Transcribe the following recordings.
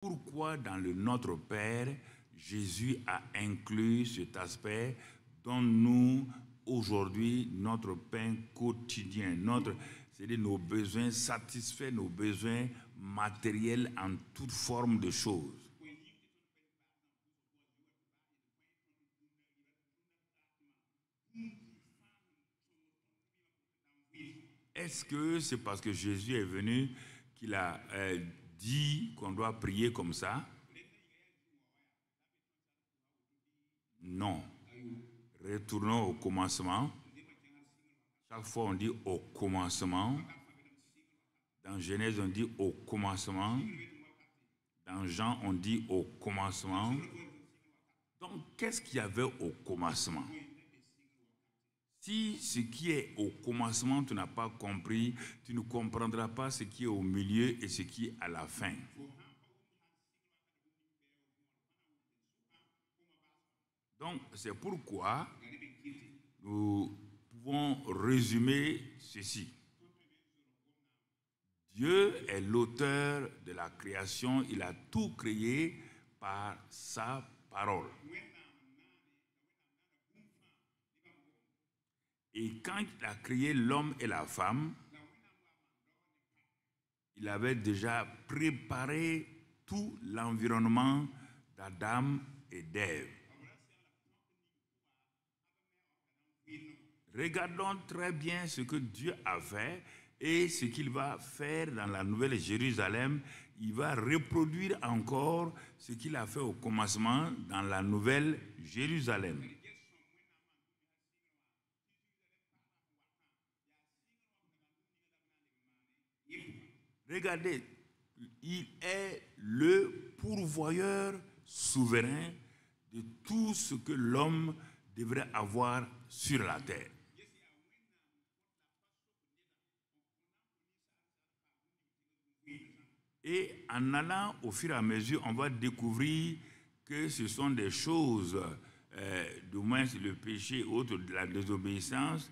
Pourquoi dans le Notre Père, Jésus a inclus cet aspect dont nous, aujourd'hui, notre pain quotidien, c'est-à-dire nos besoins satisfaits, nos besoins matériels en toute forme de choses. Est-ce que c'est parce que Jésus est venu qu'il a dit qu'on doit prier comme ça? Non. Retournons au commencement. Chaque fois on dit au commencement. Dans Genèse on dit au commencement. Dans Jean on dit au commencement. Donc qu'est-ce qu'il y avait au commencement? Si ce qui est au commencement, tu n'as pas compris, tu ne comprendras pas ce qui est au milieu et ce qui est à la fin. Donc, c'est pourquoi nous pouvons résumer ceci. Dieu est l'auteur de la création, il a tout créé par sa parole. Et quand il a créé l'homme et la femme, il avait déjà préparé tout l'environnement d'Adam et d'Ève. Regardons très bien ce que Dieu a fait et ce qu'il va faire dans la Nouvelle Jérusalem. Il va reproduire encore ce qu'il a fait au commencement dans la Nouvelle Jérusalem. Regardez, il est le pourvoyeur souverain de tout ce que l'homme devrait avoir sur la terre. Et en allant au fur et à mesure, on va découvrir que ce sont des choses, du moins le péché autre de la désobéissance,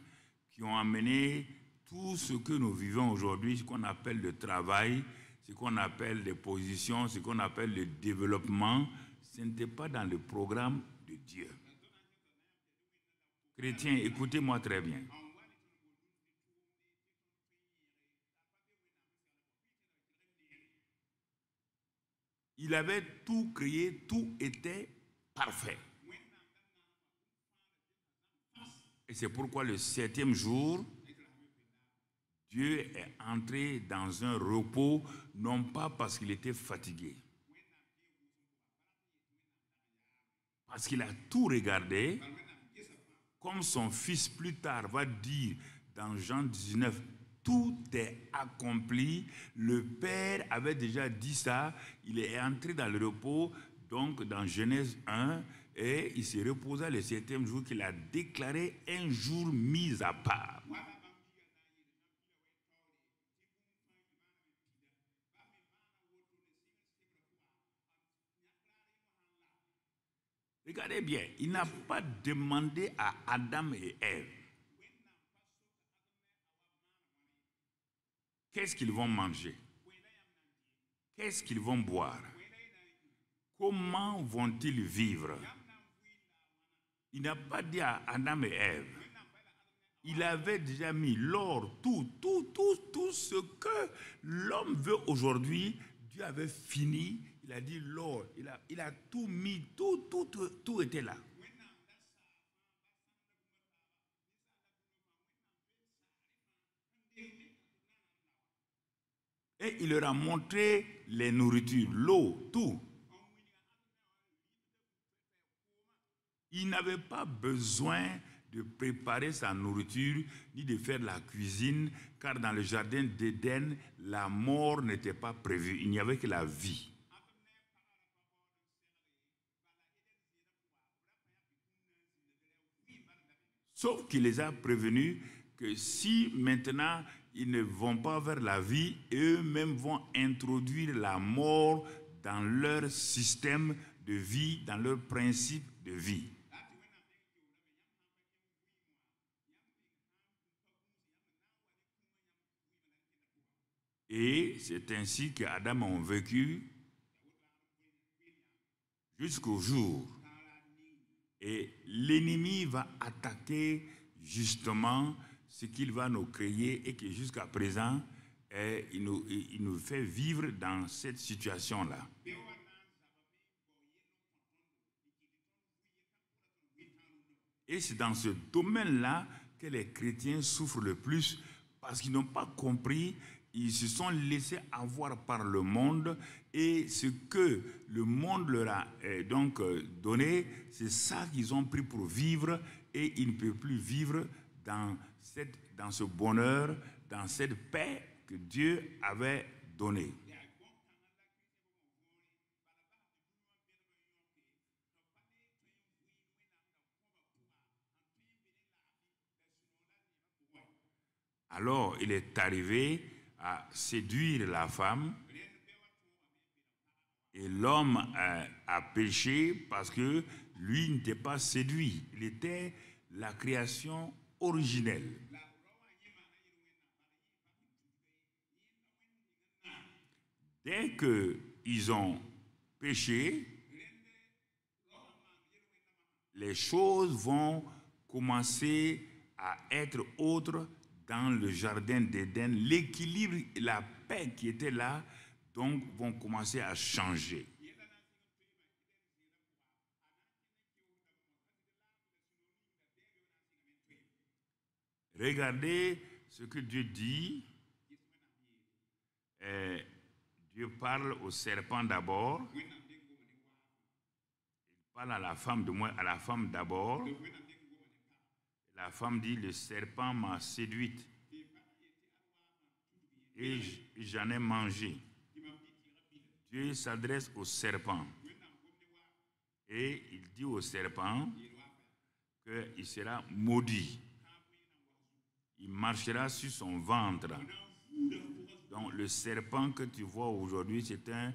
qui ont amené tout ce que nous vivons aujourd'hui, ce qu'on appelle le travail, ce qu'on appelle les positions, ce qu'on appelle le développement. Ce n'était pas dans le programme de Dieu. Chrétiens, écoutez-moi très bien. Il avait tout créé, tout était parfait. Et c'est pourquoi le 7e jour, Dieu est entré dans un repos, non pas parce qu'il était fatigué, parce qu'il a tout regardé, comme son fils plus tard va dire dans Jean 19, tout est accompli. Le Père avait déjà dit ça, il est entré dans le repos, donc dans Genèse 1, et il s'est reposé le 7e jour qu'il a déclaré un jour mis à part. Regardez bien, il n'a pas demandé à Adam et Ève qu'est-ce qu'ils vont manger, qu'est-ce qu'ils vont boire, comment vont-ils vivre. Il n'a pas dit à Adam et Ève. Il avait déjà mis l'or, tout ce que l'homme veut aujourd'hui. Dieu avait fini. Il a dit l'or. Il a tout mis, tout était là. Et il leur a montré les nourritures, l'eau, tout. Il n'avait pas besoin de préparer sa nourriture, ni de faire la cuisine, car dans le jardin d'Éden, la mort n'était pas prévue. Il n'y avait que la vie. Sauf qu'il les a prévenus que si maintenant ils ne vont pas vers la vie, eux-mêmes vont introduire la mort dans leur système de vie, dans leur principe de vie. Et c'est ainsi qu'Adam a vécu, jusqu'au jour. Et l'ennemi va attaquer justement ce qu'il va nous créer et que jusqu'à présent, il nous fait vivre dans cette situation-là. Et c'est dans ce domaine-là que les chrétiens souffrent le plus parce qu'ils n'ont pas compris, ils se sont laissés avoir par le monde et ce que le monde leur a donc donné, c'est ça qu'ils ont pris pour vivre et ils ne peuvent plus vivre dans ce bonheur, dans cette paix que Dieu avait donnée. Alors, il est arrivé à séduire la femme et l'homme a péché parce que lui n'était pas séduit. Il était la création originelle. Dès qu'ils ont péché, les choses vont commencer à être autres dans le jardin d'Éden. L'équilibre et la paix qui étaient là, donc, vont commencer à changer. Regardez ce que Dieu dit. Dieu parle au serpent d'abord. Il parle à la femme d'abord. La femme dit, le serpent m'a séduite et j'en ai mangé. Dieu s'adresse au serpent et il dit au serpent qu'il sera maudit. Il marchera sur son ventre. Donc le serpent que tu vois aujourd'hui, c'est un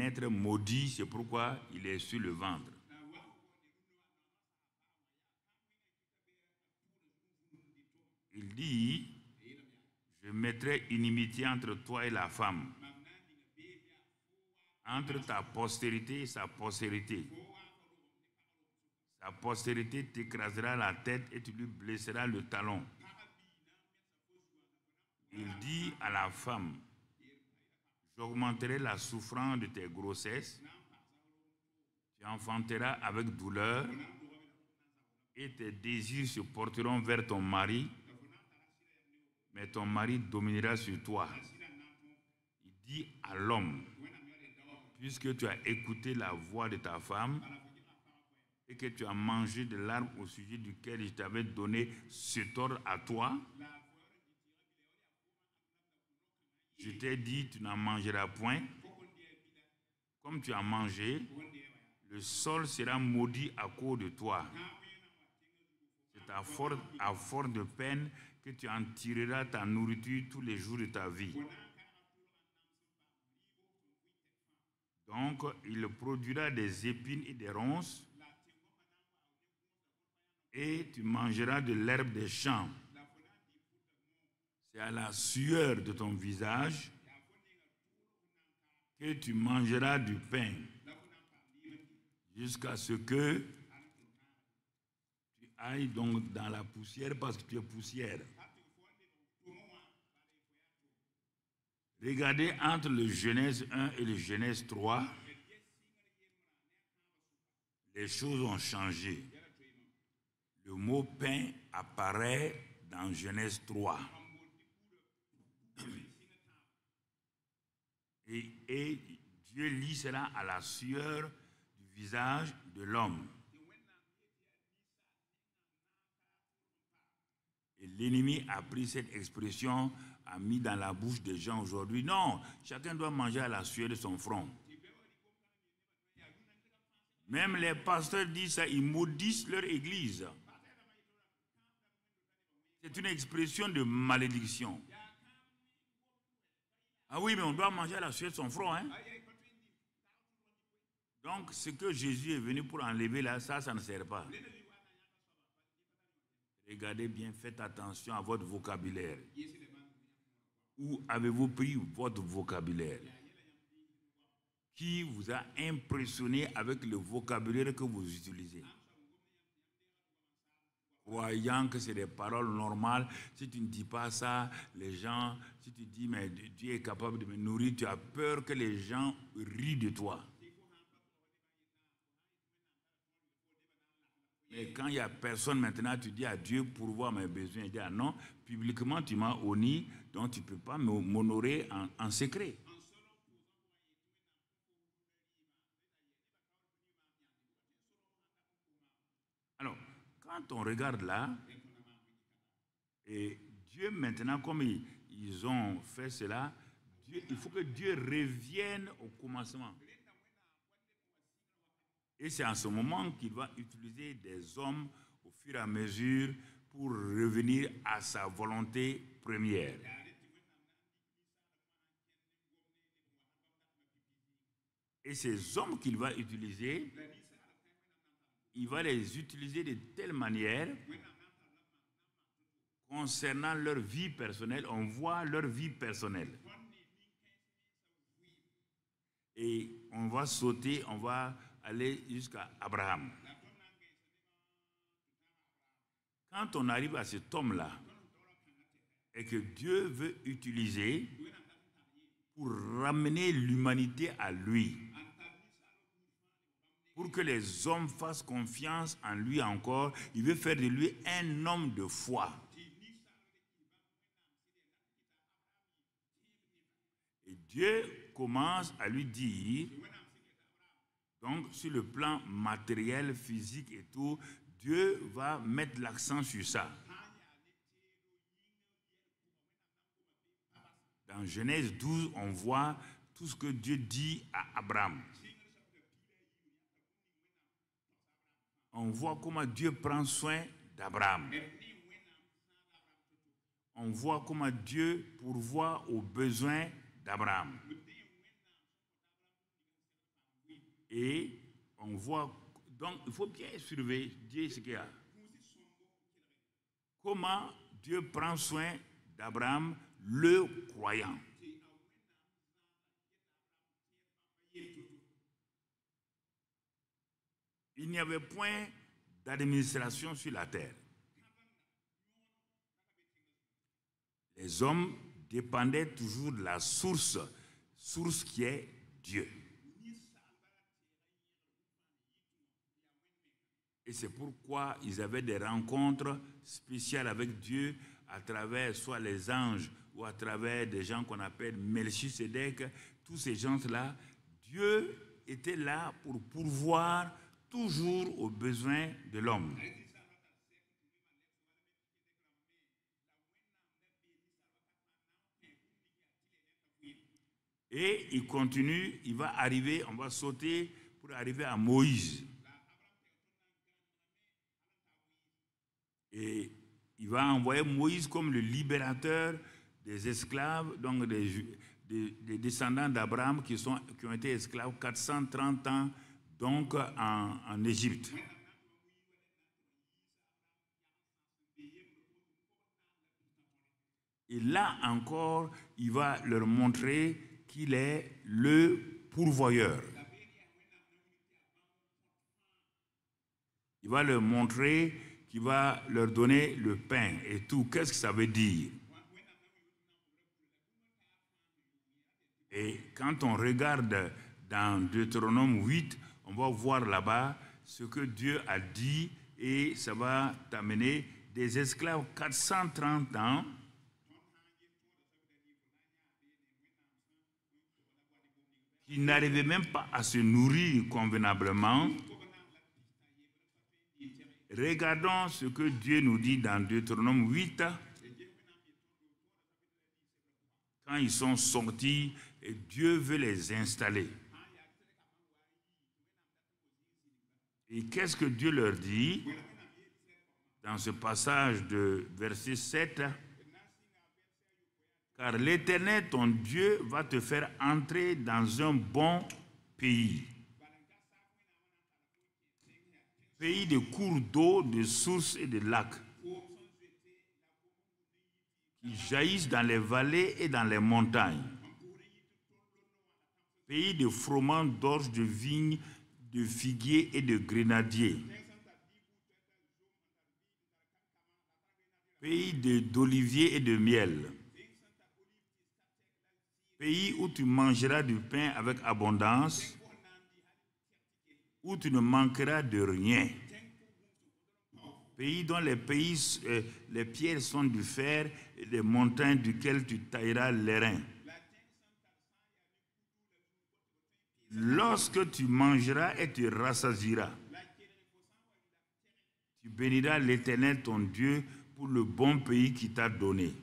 être maudit, c'est pourquoi il est sur le ventre. Il dit, je mettrai inimitié entre toi et la femme, entre ta postérité et sa postérité. Sa postérité t'écrasera la tête et tu lui blesseras le talon. Il dit à la femme, j'augmenterai la souffrance de tes grossesses, tu enfanteras avec douleur et tes désirs se porteront vers ton mari, mais ton mari dominera sur toi. Il dit à l'homme, puisque tu as écouté la voix de ta femme et que tu as mangé de l'arbre au sujet duquel je t'avais donné cet ordre à toi, je t'ai dit, tu n'en mangeras point. Comme tu as mangé, le sol sera maudit à cause de toi. C'est à force de peine que tu en tireras ta nourriture tous les jours de ta vie. Donc, il produira des épines et des ronces, et tu mangeras de l'herbe des champs. C'est à la sueur de ton visage que tu mangeras du pain, jusqu'à ce que tu ailles donc dans la poussière, parce que tu es poussière. Regardez entre le Genèse 1 et le Genèse 3, les choses ont changé. Le mot pain apparaît dans Genèse 3. Et Dieu lit cela à la sueur du visage de l'homme. Et l'ennemi a pris cette expression, a mis dans la bouche des gens aujourd'hui. Non, chacun doit manger à la sueur de son front. Même les pasteurs disent ça, ils maudissent leur église. C'est une expression de malédiction. Ah oui, mais on doit manger à la sueur de son front. Hein? Donc, ce que Jésus est venu pour enlever là, ça ne sert pas. Regardez bien, faites attention à votre vocabulaire. Où avez-vous pris votre vocabulaire? qui vous a impressionné avec le vocabulaire que vous utilisez. Croyant que c'est des paroles normales, si tu ne dis pas ça, les gens, si tu dis mais Dieu est capable de me nourrir, tu as peur que les gens rient de toi. Mais quand il n'y a personne maintenant, tu dis à Dieu pour voir mes besoins. Il dit, ah non, publiquement tu m'as honni, donc tu ne peux pas m'honorer en secret. Alors, quand on regarde là, et Dieu maintenant, comme ils ont fait cela, il faut que Dieu revienne au commencement. Et c'est en ce moment qu'il va utiliser des hommes au fur et à mesure pour revenir à sa volonté première. Et ces hommes qu'il va utiliser, il va les utiliser de telle manière concernant leur vie personnelle. On voit leur vie personnelle. Et on va sauter, on va aller jusqu'à Abraham. Quand on arrive à cet homme-là, et que Dieu veut utiliser pour ramener l'humanité à lui, pour que les hommes fassent confiance en lui encore, il veut faire de lui un homme de foi. Et Dieu commence à lui dire, donc sur le plan matériel, physique et tout, Dieu va mettre l'accent sur ça. Dans Genèse 12, on voit tout ce que Dieu dit à Abraham. On voit comment Dieu prend soin d'Abraham. On voit comment Dieu pourvoit aux besoins d'Abraham. Et on voit, donc il faut bien surveiller ce qu'il y a. Comment Dieu prend soin d'Abraham, le croyant. Il n'y avait point d'administration sur la terre. Les hommes dépendaient toujours de la source qui est Dieu. Et c'est pourquoi ils avaient des rencontres spéciales avec Dieu à travers soit les anges ou à travers des gens qu'on appelle Melchisedec. Tous ces gens-là, Dieu était là pour pourvoir toujours aux besoins de l'homme. Et il continue, il va arriver, on va sauter pour arriver à Moïse. Et il va envoyer Moïse comme le libérateur des esclaves, donc des descendants d'Abraham qui ont été esclaves 430 ans donc en Égypte. Et là encore, il va leur montrer qu'il est le pourvoyeur. Il va leur montrer qu'il va leur donner le pain et tout. Qu'est-ce que ça veut dire? Et quand on regarde dans Deutéronome 8, on va voir là-bas ce que Dieu a dit et ça va t'amener des esclaves 430 ans. Qui n'arrivaient même pas à se nourrir convenablement. Regardons ce que Dieu nous dit dans Deutéronome 8. Quand ils sont sortis, et Dieu veut les installer. Et qu'est-ce que Dieu leur dit dans ce passage de verset 7? Car l'Éternel, ton Dieu, va te faire entrer dans un bon pays. Pays de cours d'eau, de sources et de lacs, qui jaillissent dans les vallées et dans les montagnes. Pays de froment, d'orge, de vigne, de figuier et de grenadier. Pays d'olivier et de miel. Pays où tu mangeras du pain avec abondance, où tu ne manqueras de rien. Pays dont les pierres sont du fer et les montagnes duquel tu tailleras l'airain. Lorsque tu mangeras et tu rassasieras, tu béniras l'Éternel ton Dieu pour le bon pays qu'il t'a donné.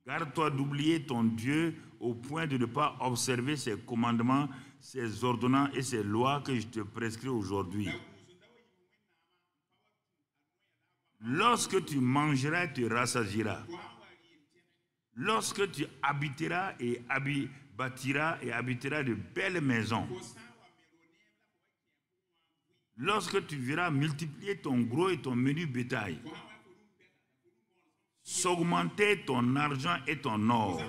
Garde-toi d'oublier ton Dieu au point de ne pas observer ses commandements, ses ordonnances et ses lois que je te prescris aujourd'hui. Lorsque tu mangeras, tu rassasieras. Lorsque tu habiteras et bâtiras et habiteras de belles maisons. Lorsque tu verras multiplier ton gros et ton menu bétail. S'augmenter ton argent et ton or.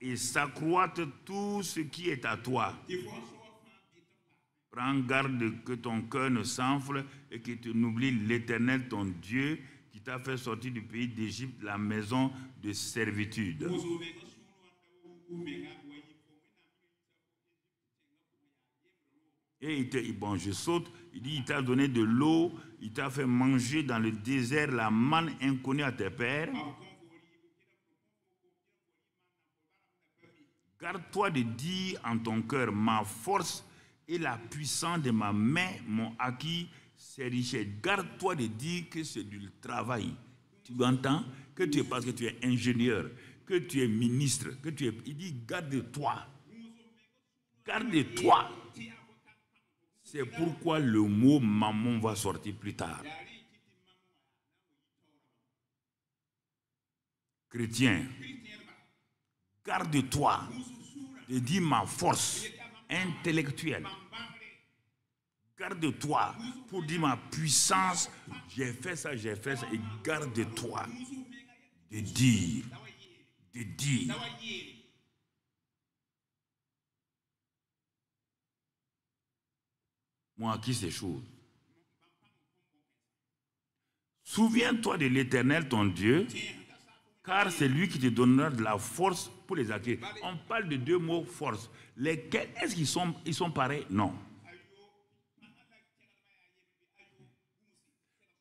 Et s'accroître tout ce qui est à toi. Prends garde que ton cœur ne s'enfle et que tu n'oublies l'Éternel ton Dieu qui t'a fait sortir du pays d'Égypte, la maison de servitude. Et je saute, il dit, il t'a donné de l'eau, il t'a fait manger dans le désert la manne inconnue à tes pères. Garde-toi de dire en ton cœur, ma force et la puissance de ma main m'ont acquis ces richesses. Garde-toi de dire que c'est du travail. Tu entends? Que tu es, parce que tu es ingénieur, que tu es ministre, que tu es. Il dit, garde-toi. Garde-toi. C'est pourquoi le mot mammon va sortir plus tard. Chrétien, garde-toi de dire ma force intellectuelle. Garde-toi pour dire ma puissance. J'ai fait ça. Et garde-toi de dire. Moi, qui ces choses? Souviens-toi de l'Éternel, ton Dieu, car c'est lui qui te donnera de la force pour les acquérir. On parle de deux mots, force. Lesquels, est-ce qu'ils sont pareils? Non.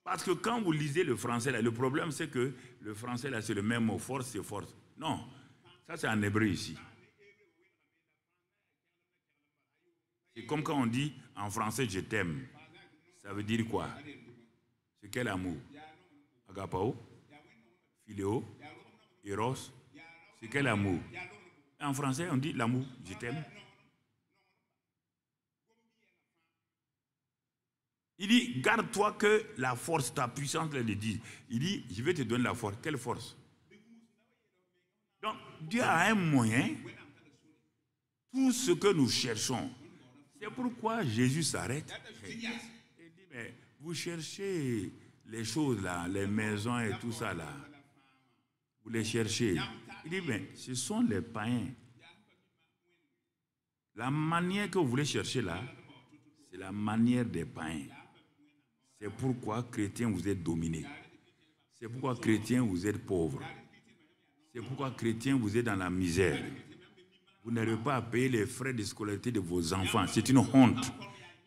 Parce que quand vous lisez le français, là, le problème c'est que le français, là, c'est le même mot, force, c'est force. Non, ça c'est en hébreu ici. C'est comme quand on dit en français, je t'aime. Ça veut dire quoi? C'est quel amour? Agapao? Philéo? Eros? C'est quel amour? En français, on dit l'amour, je t'aime. Il dit, garde-toi que la force, ta puissance, elle le dit. Il dit, je vais te donner la force. Quelle force? Donc, Dieu a un moyen. Tout ce que nous cherchons. C'est pourquoi Jésus s'arrête. Il dit, mais vous cherchez les choses là, les maisons et tout ça là. Vous les cherchez. Il dit, mais ce sont les païens. La manière que vous voulez chercher là, c'est la manière des païens. C'est pourquoi, chrétiens, vous êtes dominés. C'est pourquoi, chrétiens, vous êtes pauvres. C'est pourquoi, chrétiens, vous êtes dans la misère. Vous n'arrivez pas à payer les frais de scolarité de vos enfants. C'est une honte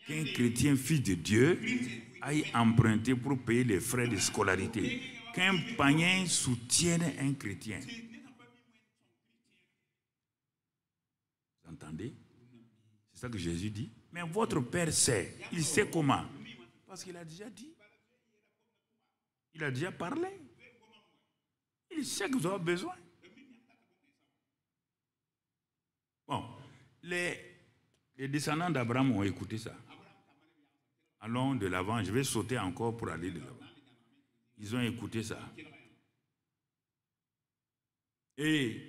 qu'un chrétien, fils de Dieu, aille emprunter pour payer les frais de scolarité. Qu'un païen soutienne un chrétien. Vous entendez? C'est ça que Jésus dit. Mais votre Père sait. Il sait comment. Parce qu'il a déjà dit. Il a déjà parlé. Il sait que vous avez besoin. Bon, les descendants d'Abraham ont écouté ça. Allons de l'avant. Je vais sauter encore pour aller de l'avant. Ils ont écouté ça. Et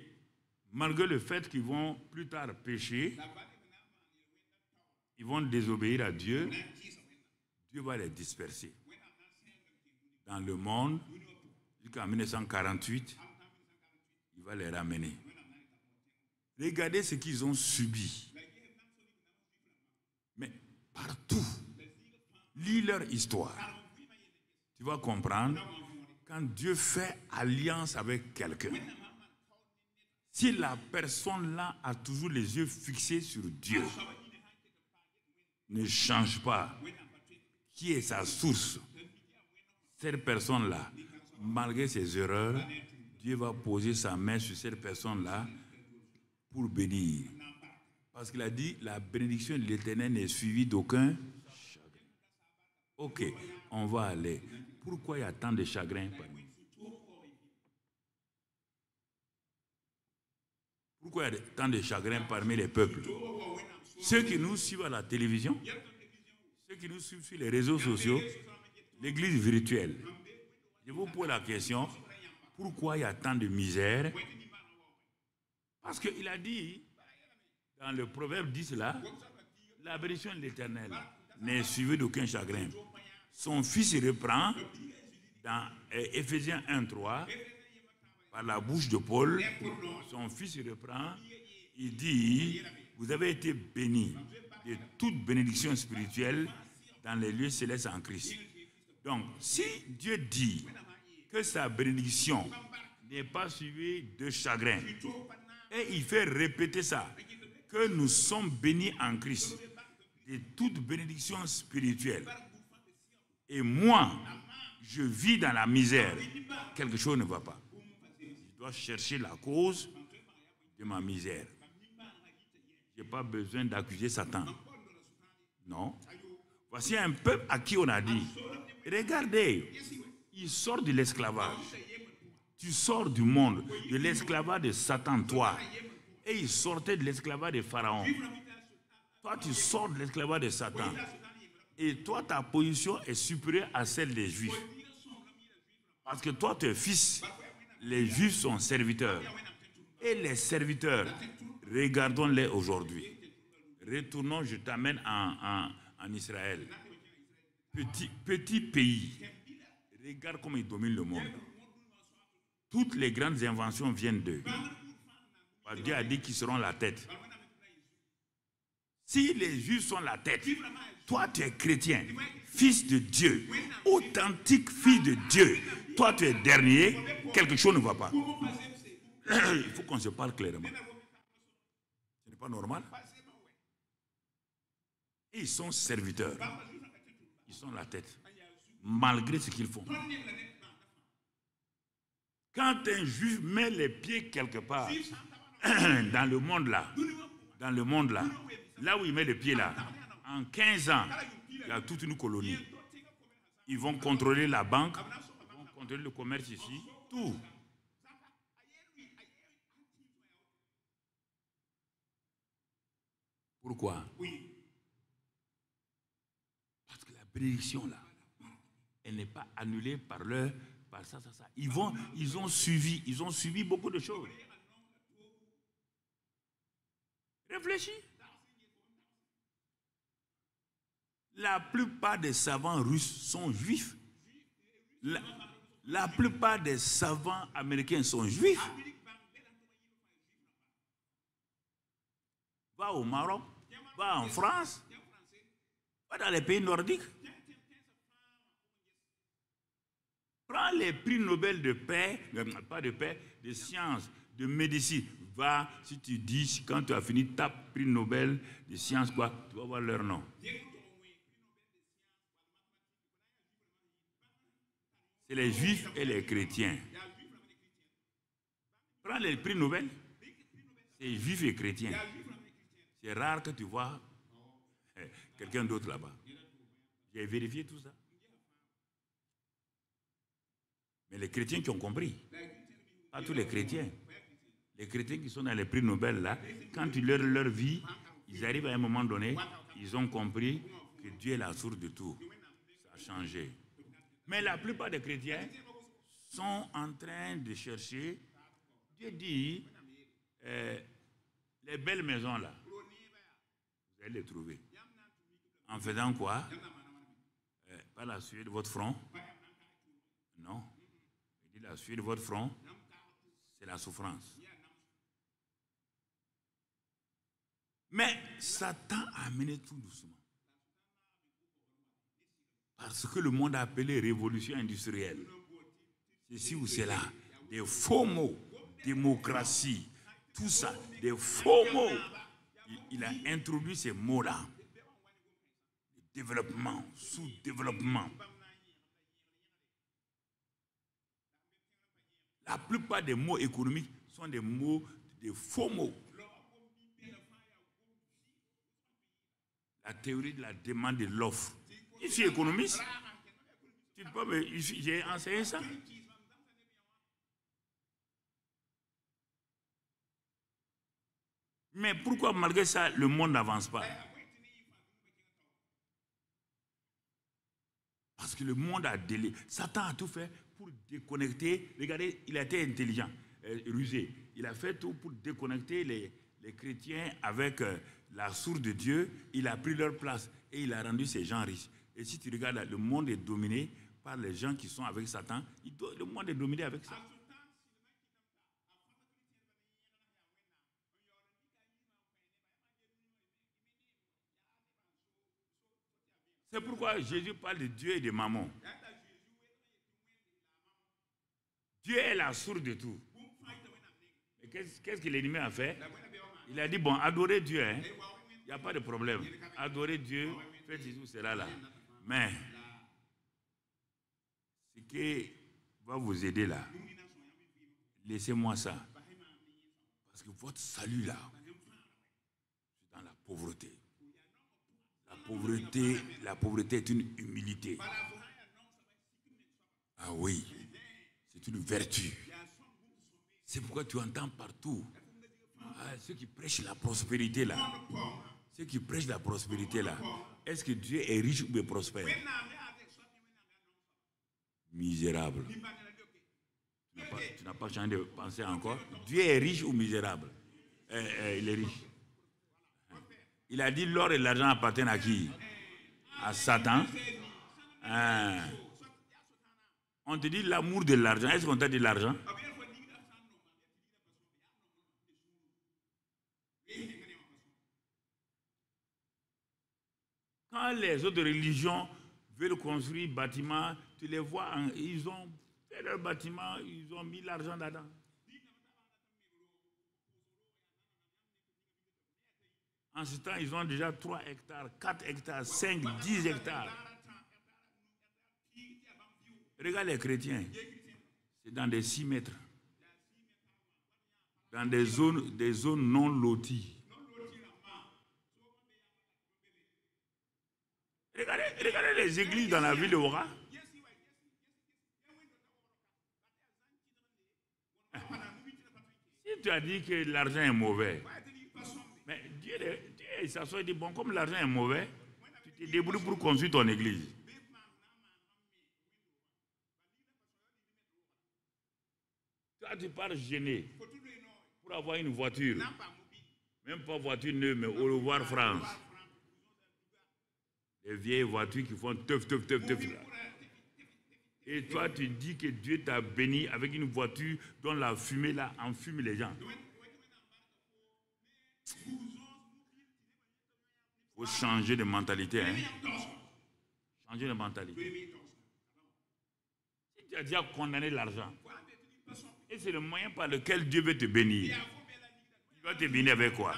malgré le fait qu'ils vont plus tard pécher, ils vont désobéir à Dieu, Dieu va les disperser dans le monde jusqu'en 1948. Il va les ramener. Regardez ce qu'ils ont subi. Mais partout, lis leur histoire. Tu vas comprendre, quand Dieu fait alliance avec quelqu'un, si la personne-là a toujours les yeux fixés sur Dieu, ne change pas, qui est sa source, cette personne-là, malgré ses erreurs, Dieu va poser sa main sur cette personne-là pour bénir. Parce qu'il a dit, la bénédiction de l'Éternel n'est suivie d'aucun chagrin. Ok, on va aller. Pourquoi il y a tant de chagrin parmi nous? Pourquoi il y a tant de chagrin parmi les peuples? Ceux qui nous suivent à la télévision, ceux qui nous suivent sur les réseaux sociaux, l'église virtuelle. Je vous pose la question, pourquoi il y a tant de misère? Parce qu'il a dit, dans le proverbe 10 là, la bénédiction de l'Éternel n'est suivie d'aucun chagrin. Son fils reprend dans Éphésiens 1:3, par la bouche de Paul, son fils reprend, il dit, vous avez été bénis de toute bénédiction spirituelle dans les lieux célestes en Christ. Donc, si Dieu dit que sa bénédiction n'est pas suivie de chagrin, et il fait répéter ça, que nous sommes bénis en Christ de toute bénédiction spirituelle, et moi, je vis dans la misère, quelque chose ne va pas. Je dois chercher la cause de ma misère. Je n'ai pas besoin d'accuser Satan. Non. Voici un peuple à qui on a dit, regardez, il sort de l'esclavage. Tu sors du monde, de l'esclavage de Satan, toi. Et il sortait de l'esclavage de Pharaon. Toi, tu sors de l'esclavage de Satan. Et toi, ta position est supérieure à celle des Juifs. Parce que toi, tu es fils. Les Juifs sont serviteurs. Et les serviteurs, regardons-les aujourd'hui. Retournons, je t'amène en Israël. Petit pays. Regarde comment ils dominent le monde. Toutes les grandes inventions viennent d'eux. Dieu a dit qu'ils seront la tête. Si les Juifs sont la tête, toi tu es chrétien, fils de Dieu, authentique fils de Dieu, toi tu es dernier, quelque chose ne va pas. Il faut qu'on se parle clairement. Ce n'est pas normal. Et ils sont serviteurs. Ils sont la tête. Malgré ce qu'ils font. Quand un juif met les pieds quelque part, dans le monde là, là où il met les pieds là, en 15 ans, il y a toute une colonie. Ils vont contrôler la banque, ils vont contrôler le commerce ici, tout. Pourquoi? Parce que la bénédiction là, elle n'est pas annulée par ça. Ils ont suivi beaucoup de choses. Réfléchis. La plupart des savants russes sont juifs. La plupart des savants américains sont juifs. Va au Maroc, va en France, va dans les pays nordiques. Prends les prix Nobel de paix, pas de paix, de sciences, de médecine. Va, si tu dis, quand tu as fini, tape prix Nobel de sciences, quoi, tu vas voir leur nom. C'est les juifs et les chrétiens. Prends les prix Nobel, c'est juifs et chrétiens. C'est rare que tu vois quelqu'un d'autre là-bas. J'ai vérifié tout ça. Mais les chrétiens qui ont compris, pas tous les chrétiens qui sont dans les prix Nobel là, quand tu leur vie, ils arrivent à un moment donné, ils ont compris que Dieu est la source de tout. Ça a changé. Mais la plupart des chrétiens sont en train de chercher. Dieu dit, les belles maisons là, vous allez les trouver. En faisant quoi? Pas la sueur de votre front. Non. Il dit la sueur de votre front, c'est la souffrance. Mais Satan a amené tout doucement. Parce que le monde a appelé révolution industrielle. Ceci ou cela, des faux mots, démocratie, tout ça, des faux mots. Il a introduit ces mots-là. Développement, sous-développement. La plupart des mots économiques sont des mots, des faux mots. La théorie de la demande et de l'offre. Je suis économiste. Tu peux me, j'ai enseigné ça. Mais pourquoi malgré ça, le monde n'avance pas? Parce que le monde a délai. Satan a tout fait pour déconnecter. Regardez, il a été intelligent, rusé. Il a fait tout pour déconnecter les chrétiens avec la source de Dieu. Il a pris leur place et il a rendu ces gens riches. Et si tu regardes, le monde est dominé par les gens qui sont avec Satan. Le monde est dominé avec ça. C'est pourquoi Jésus parle de Dieu et de Mammon. Dieu est la source de tout. Et qu'est-ce que l'ennemi a fait? Il a dit, bon, adorez Dieu, hein. Il n'y a pas de problème. Adorez Dieu, faites tout cela là. Mais, ce qui va vous aider là, laissez-moi ça. Parce que votre salut là, c'est dans la pauvreté. La pauvreté est une humilité. Ah oui, c'est une vertu. C'est pourquoi tu entends partout ceux qui prêchent la prospérité là. Ceux qui prêchent la prospérité là. Est-ce que Dieu est riche ou est prospère? Misérable. Tu n'as pas changé de pensée encore. Dieu est riche ou misérable? Il est riche. Il a dit l'or et l'argent appartiennent à qui? À Satan. On te dit l'amour de l'argent. Est-ce qu'on t'a dit l'argent? Quand les autres religions veulent construire bâtiments, tu les vois, ils ont fait leur bâtiment, ils ont mis l'argent dedans. En ce temps, ils ont déjà 3 hectares, 4 hectares, 5, 10 hectares. Regarde les chrétiens, c'est dans des 6 mètres, dans des zones non loties. Regardez les églises dans la ville de Ouara. Si tu as dit que l'argent est mauvais, mais Dieu s'assoit et dit, bon, comme l'argent est mauvais, tu te débrouilles pour construire ton église. Toi, tu pars gêné pour avoir une voiture. Même pas voiture neuve, mais au revoir France. Les vieilles voitures qui font teuf, teuf, teuf, teuf. Là. Et toi, tu dis que Dieu t'a béni avec une voiture dont la fumée là enfume les gens. Il faut changer de mentalité. Hein? Changer de mentalité. Si tu as déjà condamné l'argent, et c'est le moyen par lequel Dieu veut te bénir, il va te bénir avec quoi?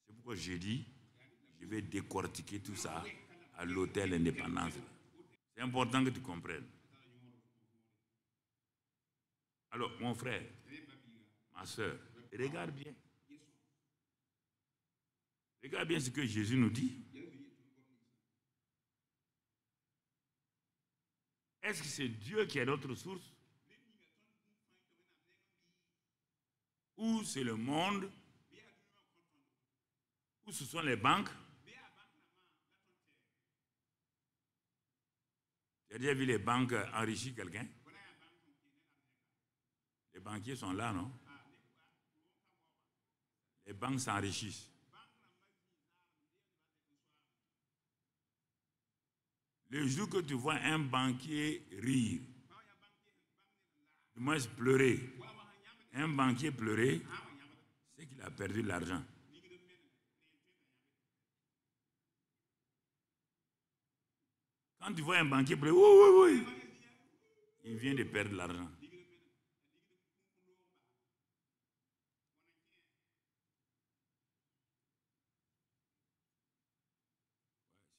C'est pourquoi j'ai dit, je vais décortiquer tout ça à l'hôtel Indépendance. C'est important que tu comprennes. Alors, mon frère, ma soeur, regarde bien. Regarde bien ce que Jésus nous dit. Est-ce que c'est Dieu qui est notre source? Ou c'est le monde? Ou ce sont les banques? Tu as déjà vu les banques enrichir quelqu'un? Les banquiers sont là, non? Les banques s'enrichissent. Le jour que tu vois un banquier rire, du moins pleurer, un banquier pleurer, c'est qu'il a perdu l'argent. Quand tu vois un banquier, oui, oui, oui, il vient de perdre l'argent.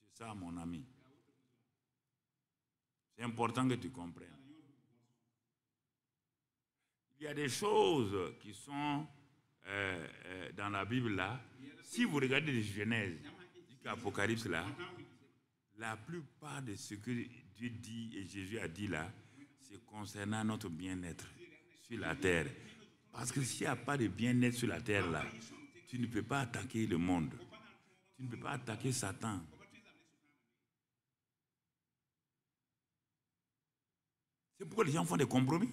C'est ça, mon ami. C'est important que tu comprennes. Il y a des choses qui sont dans la Bible là. Si vous regardez les Genèse, l'Apocalypse là, la plupart de ce que Dieu dit et Jésus a dit là, c'est concernant notre bien-être sur la terre. Parce que s'il n'y a pas de bien-être sur la terre là, tu ne peux pas attaquer le monde. Tu ne peux pas attaquer Satan. C'est pourquoi les gens font des compromis.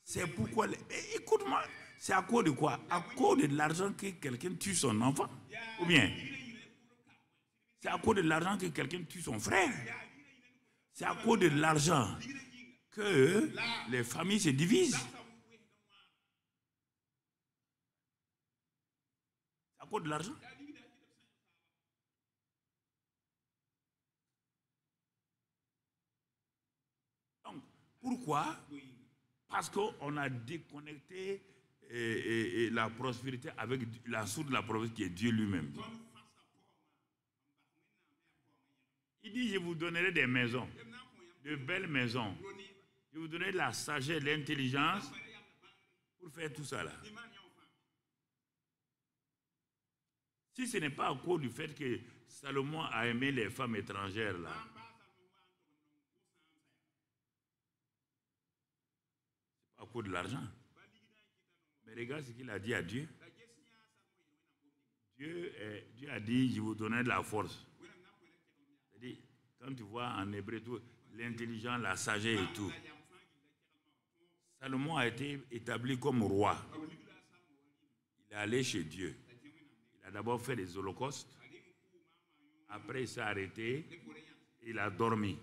C'est pourquoi... Écoute-moi, c'est à cause de quoi? À cause de l'argent que quelqu'un tue son enfant? Ou bien, c'est à cause de l'argent que quelqu'un tue son frère? C'est à cause de l'argent que les familles se divisent? C'est à cause de l'argent? Donc, pourquoi? Parce qu'on a déconnecté la prospérité avec la source de la prospérité qui est Dieu lui-même. Il dit, je vous donnerai des maisons, de belles maisons. Je vous donnerai la sagesse, l'intelligence pour faire tout ça là. Si ce n'est pas à cause du fait que Salomon a aimé les femmes étrangères là, à cause de l'argent. Mais regarde ce qu'il a dit à Dieu. Dieu a dit, je vous donnerai de la force. C'est-à-dire, quand tu vois en hébreu tout, l'intelligence, la sagesse et tout. Salomon a été établi comme roi. Il est allé chez Dieu. Il a d'abord fait des holocaustes. Après, il s'est arrêté. Il a dormi.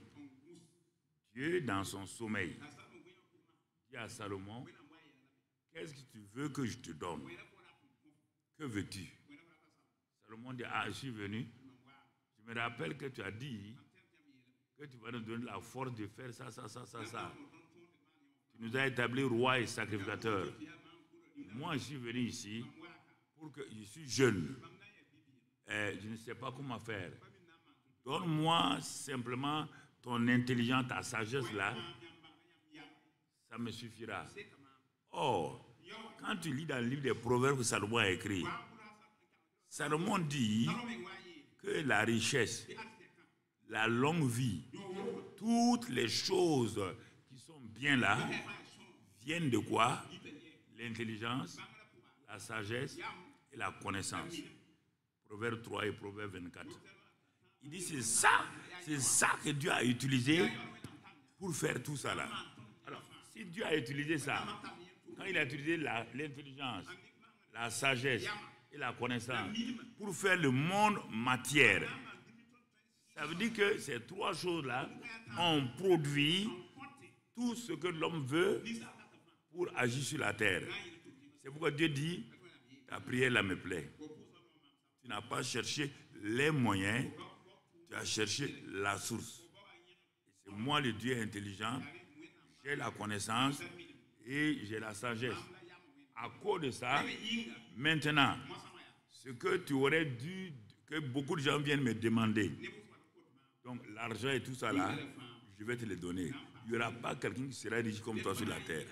Dieu, dans son sommeil, dit à Salomon, qu'est-ce que tu veux que je te donne? Que veux-tu? Salomon dit, ah, je suis venu. Je me rappelle que tu as dit que tu vas nous donner la force de faire ça, ça, ça, ça, ça. Tu nous as établis roi et sacrificateur. Moi, je suis venu ici pour que je suis jeune. Je ne sais pas comment faire. Donne-moi simplement ton intelligence, ta sagesse là. Ça me suffira. Or, quand tu lis dans le livre des Proverbes que Salomon a écrit, Salomon dit que la richesse, la longue vie, toutes les choses qui sont bien là, viennent de quoi? L'intelligence, la sagesse et la connaissance. Proverbe 3 et Proverbe 24. Il dit c'est ça que Dieu a utilisé pour faire tout ça là. Alors, si Dieu a utilisé ça, quand il a utilisé l'intelligence, la sagesse et la connaissance pour faire le monde matière, ça veut dire que ces trois choses-là ont produit tout ce que l'homme veut pour agir sur la terre. C'est pourquoi Dieu dit, ta prière là me plaît. Tu n'as pas cherché les moyens, tu as cherché la source. C'est moi le Dieu intelligent, j'ai la connaissance et j'ai la sagesse. À cause de ça, maintenant, ce que tu aurais dû, que beaucoup de gens viennent me demander, donc l'argent et tout ça là, je vais te le donner. Il n'y aura pas quelqu'un qui sera riche comme toi sur la terre.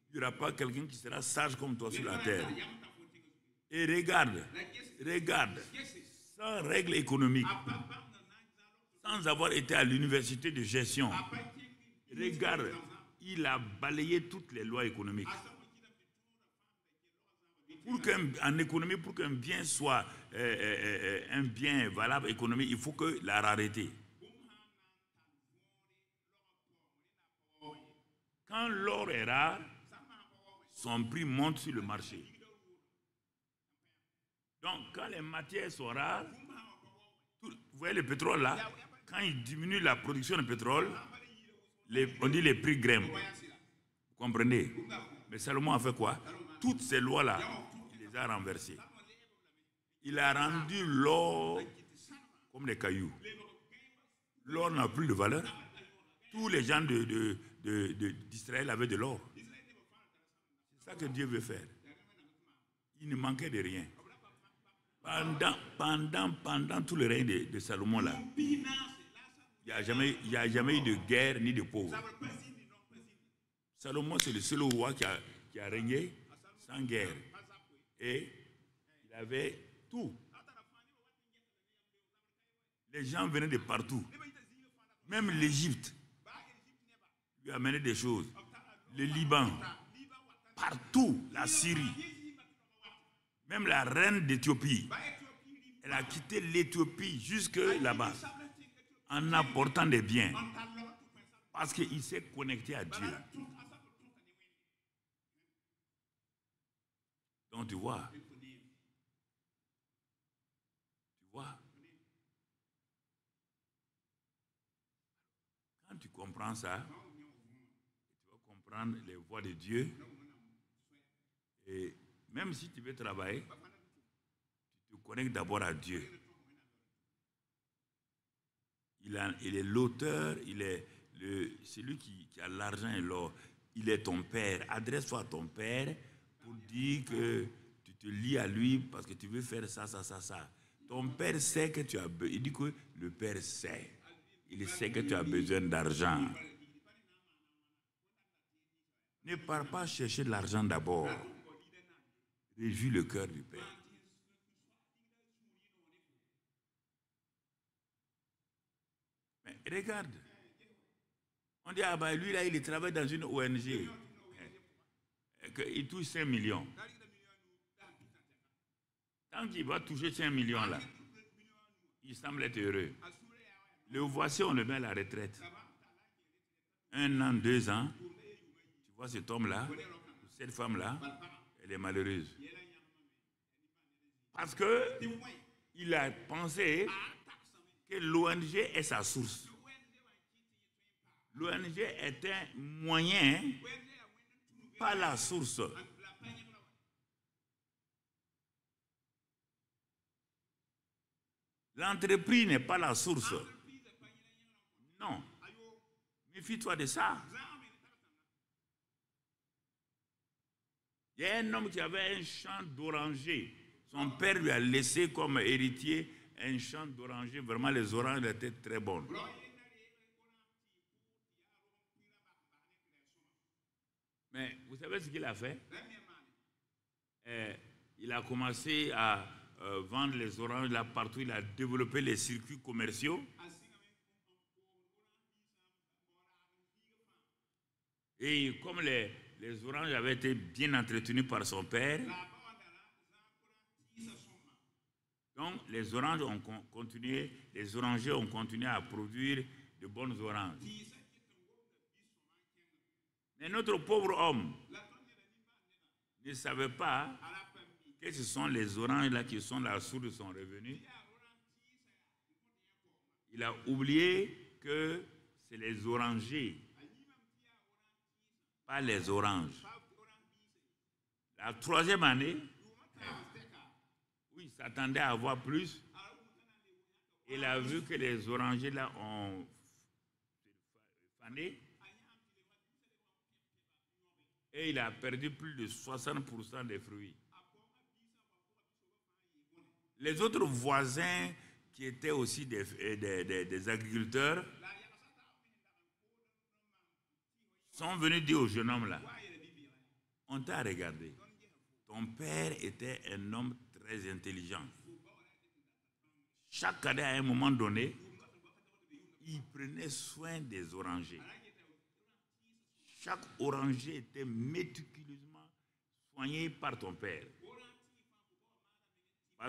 Il n'y aura pas quelqu'un qui sera sage comme toi sur la terre. Et regarde, sans règle économique, sans avoir été à l'université de gestion, regarde, il a balayé toutes les lois économiques. En économie, pour qu'un bien soit un bien valable économique, il faut que la rareté. Quand l'or est rare, son prix monte sur le marché. Donc, quand les matières sont rares, vous voyez le pétrole là, quand il diminue la production de pétrole, on dit les prix grimpent. Vous comprenez? Mais Salomon a fait quoi? toutes ces lois-là, il les a renversées. Il a rendu l'or comme des cailloux. L'or n'a plus de valeur. Tous les gens d'Israël avaient de l'or. C'est ça que Dieu veut faire. Il ne manquait de rien. Pendant tout le règne de Salomon, là, il n'y a jamais eu de guerre ni de pauvre. Salomon, c'est le seul roi qui a régné sans guerre. Et il avait tout. Les gens venaient de partout. Même l'Égypte lui amenait des choses. Le Liban, partout, la Syrie. Même la reine d'Éthiopie, elle a quitté l'Éthiopie jusque là-bas en apportant des biens. Parce qu'il s'est connecté à Dieu. Donc tu vois, quand tu comprends ça, tu vas comprendre les voies de Dieu. Et même si tu veux travailler, tu te connectes d'abord à Dieu. Il est l'auteur, il est celui qui a l'argent et l'or. Il est ton père. Adresse-toi à ton père pour dire que tu te lis à lui parce que tu veux faire ça. Ton père sait que tu as besoin. Il dit que le père sait. Il sait que tu as besoin d'argent. Ne pars pas chercher de l'argent d'abord. Réjouis le cœur du Père. Mais regarde. On dit, ah ben lui là, il travaille dans une ONG. Il touche 5 millions. Tant qu'il va toucher 5 millions là, il semble être heureux. Le voici, on le met à la retraite. 1 an, 2 ans, tu vois cet homme-là, cette femme-là, elle est malheureuse. Parce qu'il a pensé que l'ONG est sa source. L'ONG est un moyen, pas la source. L'entreprise n'est pas la source. Non. Méfie-toi de ça. Il y a un homme qui avait un champ d'oranger. Son père lui a laissé comme héritier un champ d'oranger. Vraiment, les oranges étaient très bonnes. Mais vous savez ce qu'il a fait? Il a commencé à vendre les oranges là partout. Il a développé les circuits commerciaux. Et comme les oranges avaient été bien entretenus par son père, donc les oranges ont continué, les orangers ont continué à produire de bonnes oranges. Mais notre pauvre homme ne savait pas que ce sont les oranges là qui sont la source de son revenu. Il a oublié que c'est les orangers, pas les oranges. La 3e année, oui, il s'attendait à avoir plus. Il a vu que les orangers là ont fané. Et il a perdu plus de 60% des fruits. Les autres voisins qui étaient aussi des agriculteurs sont venus dire au jeune homme là, on t'a regardé. Ton père était un homme très intelligent. Chaque année, à un moment donné, il prenait soin des orangers. Chaque oranger était méticuleusement soigné par ton père.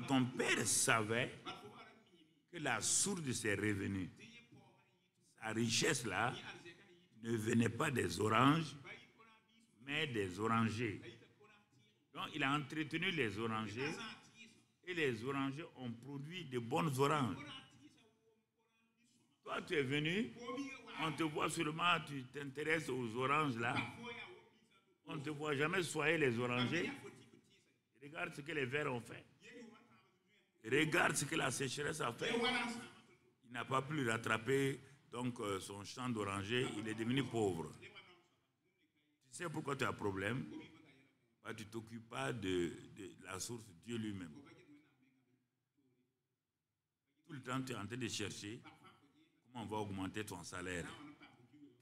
Ton père savait que la source de ses revenus, sa richesse là, ne venait pas des oranges, mais des orangers. Donc il a entretenu les orangers et les orangers ont produit de bonnes oranges. Toi, tu es venu, on te voit seulement, tu t'intéresses aux oranges là. On ne te voit jamais soigner les orangers. Regarde ce que les vers ont fait. Regarde ce que la sécheresse a fait. Il n'a pas pu rattraper donc, son champ d'oranger. Il est devenu pauvre. Tu sais pourquoi tu as un problème? Tu ne t'occupes pas de la source, Dieu lui-même. Tout le temps, tu es en train de chercher comment on va augmenter ton salaire.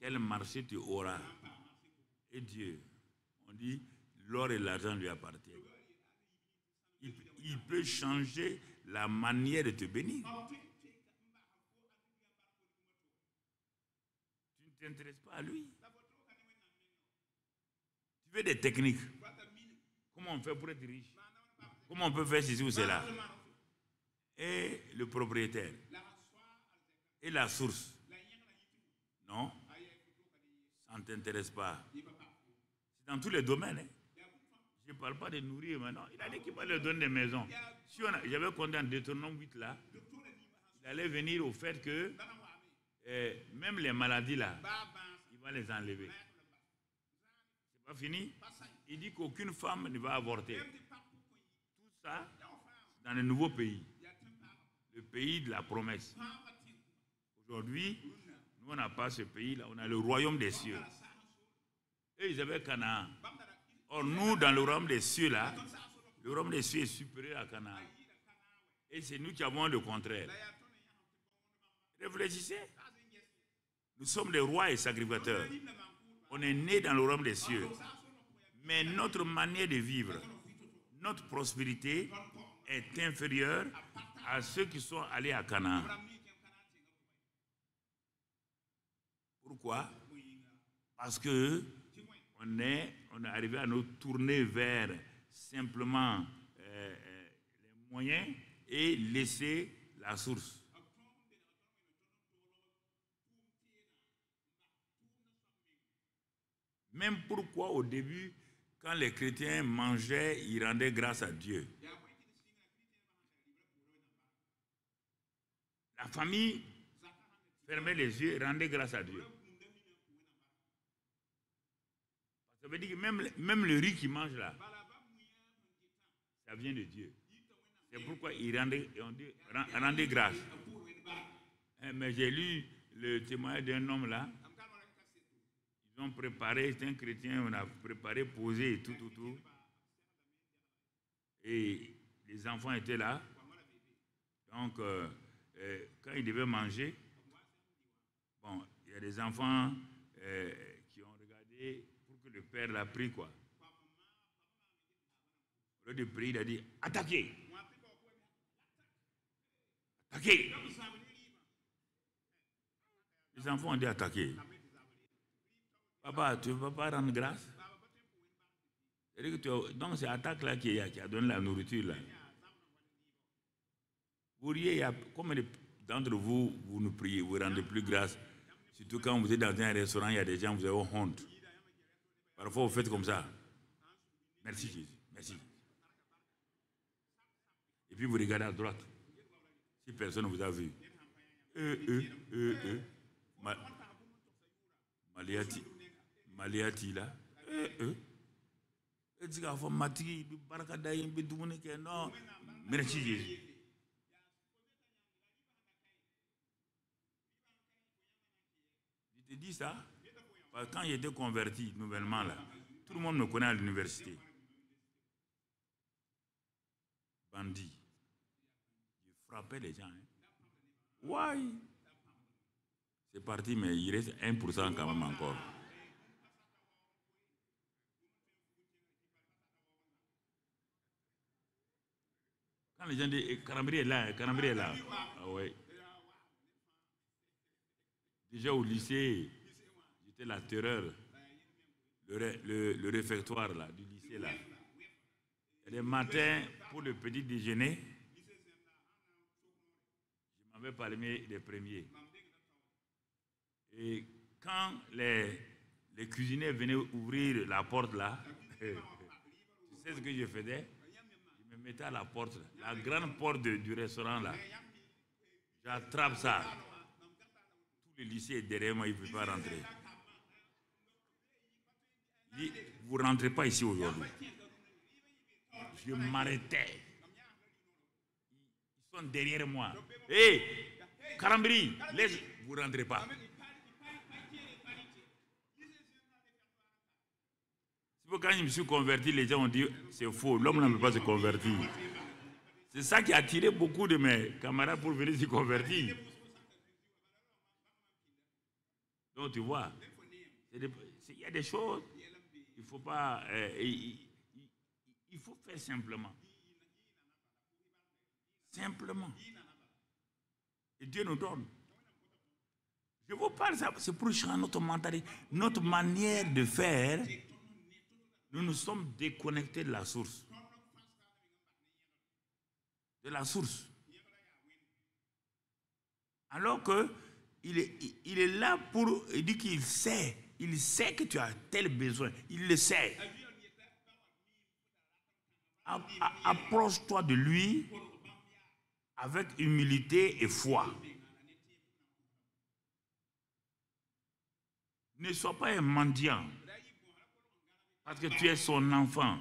Quel marché tu auras. Et Dieu, on dit, l'or et l'argent lui appartiennent. Il peut changer la manière de te bénir. Tu ne t'intéresses pas à lui. Tu veux des techniques. Comment on fait pour être riche? Comment on peut faire ceci ou cela? Et le propriétaire. Et la source. Non, ça ne t'intéresse pas. C'est dans tous les domaines. Hein. Je ne parle pas de nourrir maintenant. Il a dit qu'il va leur donner des maisons. Si j'avais compté en Deutéronome 8 là, il allait venir au fait que même les maladies là, il va les enlever. C'est pas fini. Il dit qu'aucune femme ne va avorter. Tout ça, dans le nouveau pays. Le pays de la promesse. Aujourd'hui, nous on n'a pas ce pays-là, on a le royaume des cieux. Eux, ils avaient Canaan. Or, nous, dans le royaume des cieux, là, le royaume des cieux est supérieur à Canaan. Et c'est nous qui avons le contraire. Réfléchissez. Nous sommes des rois et sacrificateurs. On est nés dans le royaume des cieux. Mais notre manière de vivre, notre prospérité est inférieure à ceux qui sont allés à Canaan. Pourquoi? Parce que on est arrivé à nous tourner vers simplement les moyens et laisser la source. Même pourquoi au début, quand les chrétiens mangeaient, ils rendaient grâce à Dieu. La famille fermait les yeux et rendait grâce à Dieu. Ça veut dire que même le riz qu'ils mangent là, ça vient de Dieu. C'est pourquoi ils rendaient grâce. Mais j'ai lu le témoignage d'un homme là. Ils ont préparé, c'est un chrétien, on a préparé, posé et tout. Et les enfants étaient là. Donc, quand ils devaient manger, bon, il y a des enfants qui ont regardé pour que le père l'a pris, quoi. Au lieu de prier, il a dit « Attaquez !» Attaquez! Les enfants ont dit « Attaquez !» Papa, tu ne vas pas rendre grâce? Donc, c'est l'attaque là qui a donné la nourriture là. Vous riez, combien d'entre vous, vous ne priez, vous ne rendez plus grâce? Surtout quand vous êtes dans un restaurant, il y a des gens, vous avez honte. Parfois, vous faites comme ça. Merci Jésus, merci. Et puis vous regardez à droite. Si personne ne vous a vu. Maliati là. Non, merci Jésus. Je te dis ça, parce que quand j'étais converti nouvellement là, tout le monde me connaît à l'université. Bandit. Je frappais les gens. Hein. Ouais. C'est parti, mais il reste 1% quand même encore. Quand les gens disent Karambri est là, Karambri est là. Ah ouais. Déjà au lycée, j'étais la terreur. Le réfectoire là, du lycée là. Et les matins, pour le petit déjeuner, je m'avais parlé des premiers. Et quand les cuisiniers venaient ouvrir la porte là, tu sais ce que je faisais? Je me mettais à la porte, la grande porte du restaurant là. J'attrape ça. Tout le lycée est derrière moi, il ne peut pas rentrer. vous ne rentrez pas ici aujourd'hui. Je m'arrêtais. Ils sont derrière moi. Hé, Karambri, vous ne rentrez pas. Quand je me suis converti, les gens ont dit c'est faux, l'homme ne peut pas se convertir. C'est ça qui a attiré beaucoup de mes camarades pour venir se convertir. Donc tu vois, il y a des choses, il ne faut pas, il faut faire simplement. Simplement. Et Dieu nous donne. Je vous parle ça, c'est pour changer notre mentalité, notre manière de faire. Nous nous sommes déconnectés de la source. De la source. Alors qu'il est là pour... Il dit qu'il sait. Il sait que tu as tel besoin. Il le sait. Approche-toi de lui avec humilité et foi. Ne sois pas un mendiant. Parce que tu es son enfant.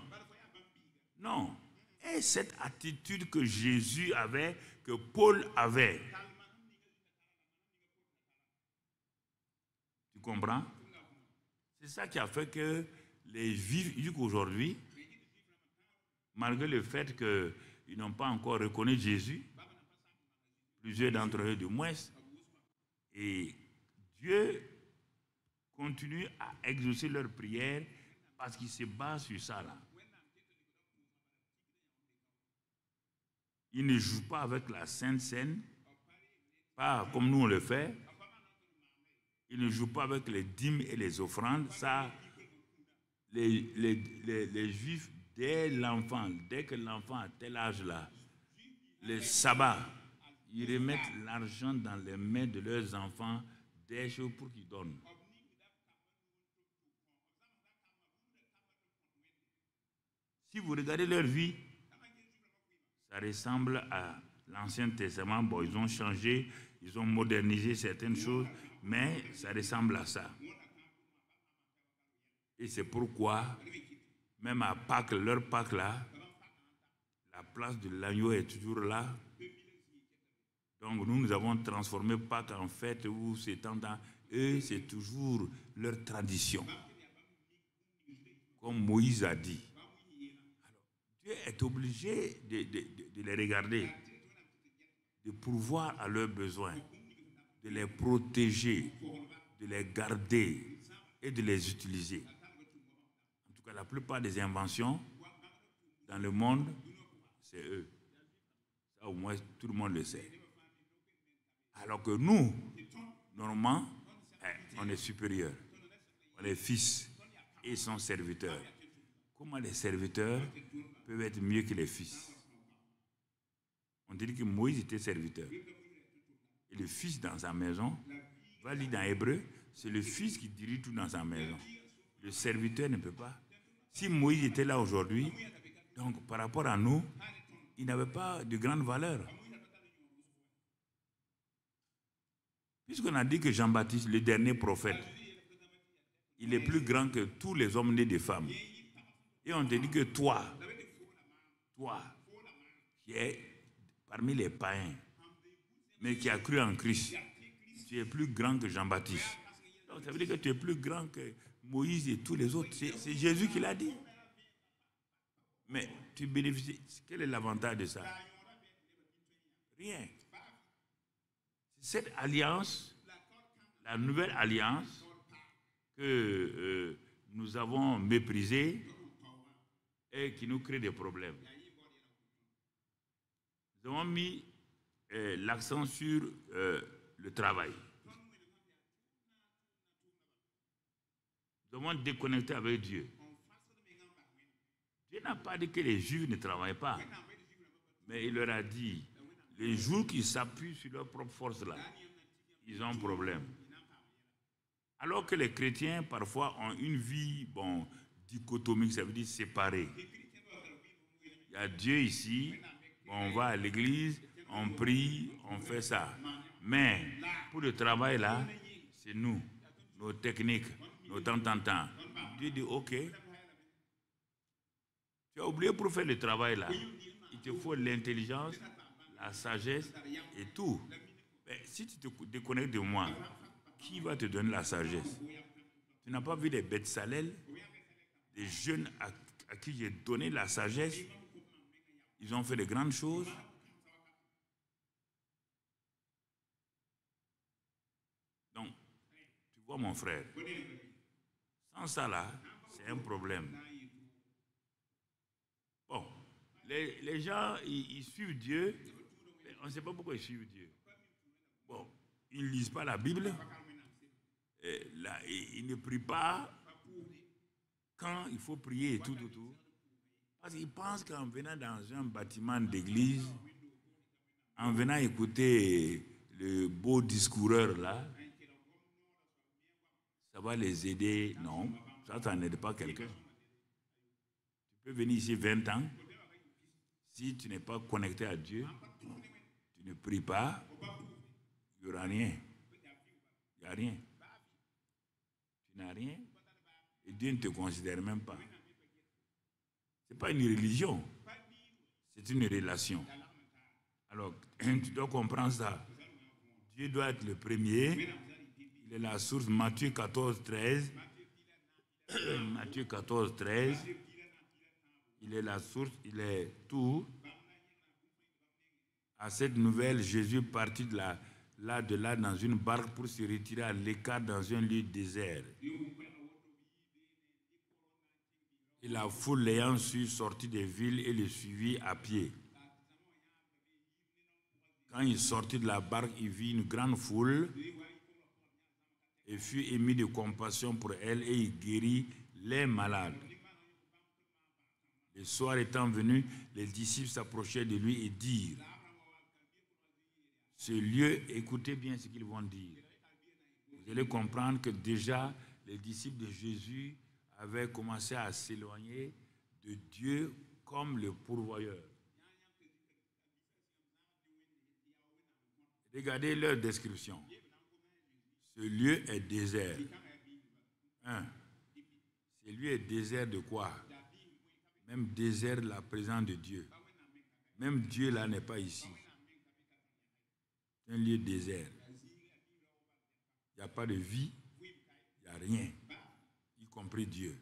Non. Et cette attitude que Jésus avait, que Paul avait. Tu comprends? C'est ça qui a fait que les Juifs, jusqu'aujourd'hui, malgré le fait qu'ils n'ont pas encore reconnu Jésus, plusieurs d'entre eux du moins, et Dieu continue à exaucer leurs prières parce qu'il se base sur ça là. Il ne joue pas avec la Sainte Seine, pas comme nous on le fait. Il ne joue pas avec les dîmes et les offrandes. Ça, les Juifs, dès que l'enfant a tel âge là, les sabbats, ils remettent l'argent dans les mains de leurs enfants des choses pour qu'ils donnent. Si vous regardez leur vie, ça ressemble à l'Ancien Testament. Bon, ils ont changé, ils ont modernisé certaines choses, mais ça ressemble à ça. Et c'est pourquoi, même à Pâques, leur Pâques là, la place de l'agneau est toujours là. Donc nous avons transformé Pâques en fête où c'est tendance. Eux, c'est toujours leur tradition. Comme Moïse a dit. Dieu est obligé de les regarder, de pourvoir à leurs besoins, de les protéger, de les garder et de les utiliser. En tout cas, la plupart des inventions dans le monde, c'est eux. Ça, au moins, tout le monde le sait. Alors que nous, normalement, on est supérieurs. On est fils et son serviteur. Comment les serviteurs peuvent être mieux que les fils? On dit que Moïse était serviteur. Et le fils dans sa maison, va lire dans Hébreu, c'est le fils qui dirige tout dans sa maison. Le serviteur ne peut pas. Si Moïse était là aujourd'hui, donc par rapport à nous, il n'avait pas de grande valeur. Puisqu'on a dit que Jean-Baptiste, le dernier prophète, il est plus grand que tous les hommes nés de femmes. Et on te dit que toi, qui es parmi les païens, mais qui as cru en Christ, tu es plus grand que Jean-Baptiste. Donc ça veut dire que tu es plus grand que Moïse et tous les autres. C'est Jésus qui l'a dit. Mais tu bénéficies. Quel est l'avantage de ça? Rien. Cette alliance, la nouvelle alliance que nous avons méprisée et qui nous crée des problèmes. Nous avons mis l'accent sur le travail. Nous avons déconnecté avec Dieu. Dieu n'a pas dit que les Juifs ne travaillent pas, mais il leur a dit, les jours qu'ils s'appuient sur leur propre force là, ils ont un problème. Alors que les chrétiens parfois ont une vie dichotomique, ça veut dire séparée. Il y a Dieu ici, on va à l'église, on prie, on fait ça. Mais pour le travail là, c'est nous, nos techniques, nos temps. Dieu dit ok, Tu as oublié pour faire le travail là. Il te faut l'intelligence, la sagesse et tout. Mais si tu te déconnectes de moi, qui va te donner la sagesse? Tu n'as pas vu des bêtes salelles, des jeunes à qui j'ai donné la sagesse? Ils ont fait de grandes choses. Donc, tu vois mon frère, sans ça là, c'est un problème. Bon, les gens, ils suivent Dieu, mais on ne sait pas pourquoi ils suivent Dieu. Bon, ils ne lisent pas la Bible, ils ne prient pas quand il faut prier et tout. Parce qu'ils pensent qu'en venant dans un bâtiment d'église, en venant écouter le beau discoureur là, ça va les aider. Non, ça n'aide pas quelqu'un. Tu peux venir ici 20 ans, si tu n'es pas connecté à Dieu, tu ne pries pas, il n'y aura rien. Il n'y a rien. Tu n'as rien et Dieu ne te considère même pas. Ce n'est pas une religion, c'est une relation. Alors, tu dois comprendre ça. Dieu doit être le premier. Il est la source. Matthieu 14, 13. Matthieu 14, 13. Il est la source, il est tout. À cette nouvelle, Jésus partit de là dans une barque pour se retirer à l'écart dans un lieu désert. Et la foule l'ayant su sortit des villes et le suivit à pied. Quand il sortit de la barque, il vit une grande foule et fut ému de compassion pour elle et il guérit les malades. Le soir étant venu, les disciples s'approchaient de lui et dirent, ce lieu, écoutez bien ce qu'ils vont dire. Vous allez comprendre que déjà, les disciples de Jésus avaient commencé à s'éloigner de Dieu comme le pourvoyeur. Regardez leur description. Ce lieu est désert. Ce lieu est désert de quoi? Même désert de la présence de Dieu. Même Dieu là n'est pas ici. C'est un lieu désert. Il n'y a pas de vie, il n'y a rien, y compris Dieu.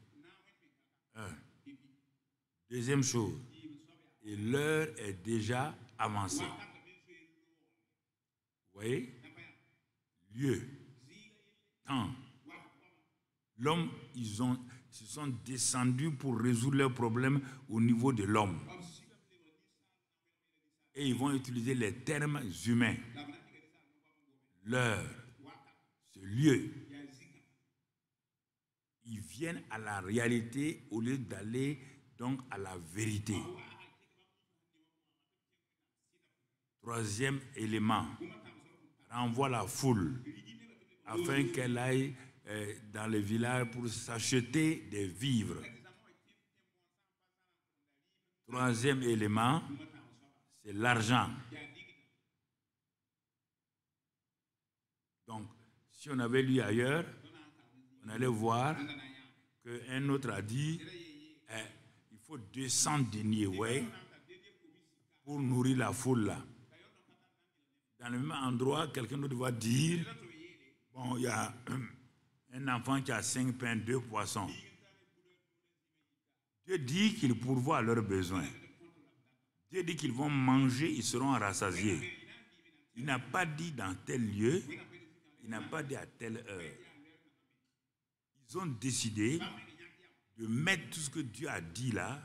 Deuxième chose, et l'heure est déjà avancée. Vous voyez? Lieu, temps. L'homme, ils se sont descendus pour résoudre leurs problèmes au niveau de l'homme. Et ils vont utiliser les termes humains. L'heure, ce lieu. Ils viennent à la réalité au lieu d'aller donc à la vérité. Troisième élément, renvoie la foule afin qu'elle aille dans les villages pour s'acheter des vivres. Troisième élément, c'est l'argent. Donc, si on avait lu ailleurs, on allait voir qu'un autre a dit il faut 200 deniers pour nourrir la foule là. Dans le même endroit, quelqu'un d'autre va dire bon, il y a un enfant qui a 5 pains, 2 poissons. Dieu dit qu'il pourvoit à leurs besoins. Dieu dit qu'ils vont manger, ils seront rassasiés. Il n'a pas dit dans tel lieu, il n'a pas dit à telle heure. Ils ont décidé de mettre tout ce que Dieu a dit là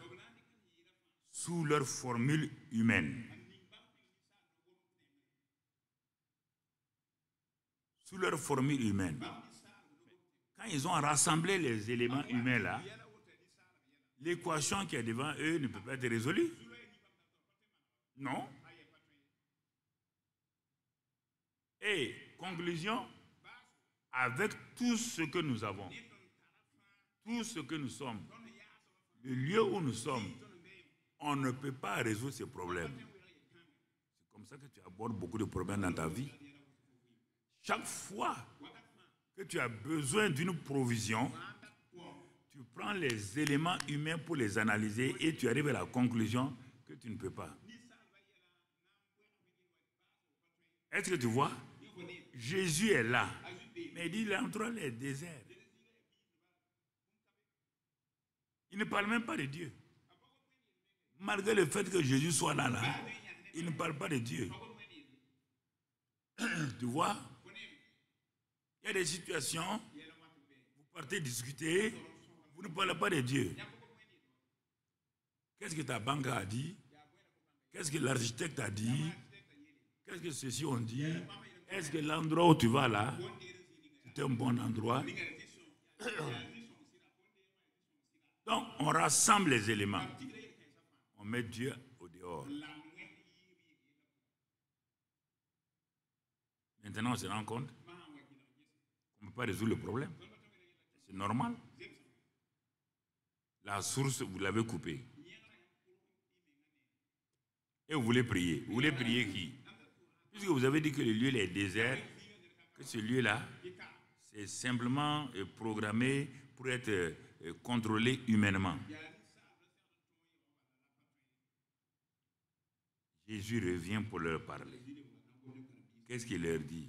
sous leur formule humaine. Sous leur formule humaine. Quand ils ont rassemblé les éléments humains là, l'équation qui est devant eux ne peut pas être résolue. Non. Et conclusion, avec tout ce que nous avons, tout ce que nous sommes, le lieu où nous sommes, on ne peut pas résoudre ces problèmes. C'est comme ça que tu abordes beaucoup de problèmes dans ta vie. Chaque fois que tu as besoin d'une provision, Tu prends les éléments humains pour les analyser et tu arrives à la conclusion que tu ne peux pas. Est-ce que tu vois? Jésus est là. Mais il dit, il est entre les déserts. Il ne parle même pas de Dieu. Malgré le fait que Jésus soit là, il ne parle pas de Dieu. Tu vois? Il y a des situations, vous partez discuter, vous ne parlez pas de Dieu. Qu'est-ce que ta banque a dit? Qu'est-ce que l'architecte a dit? Qu'est-ce que ceux-ci ont dit? Est-ce que l'endroit où tu vas là, c'est un bon endroit? Donc, on rassemble les éléments. On met Dieu au dehors. Maintenant, on se rend compte qu'on ne peut pas résoudre le problème. C'est normal. La source, vous l'avez coupée. Et vous voulez prier. Vous voulez prier qui? Puisque vous avez dit que le lieu est désert, que ce lieu-là, c'est simplement programmé pour être contrôlé humainement. Jésus revient pour leur parler. Qu'est-ce qu'il leur dit?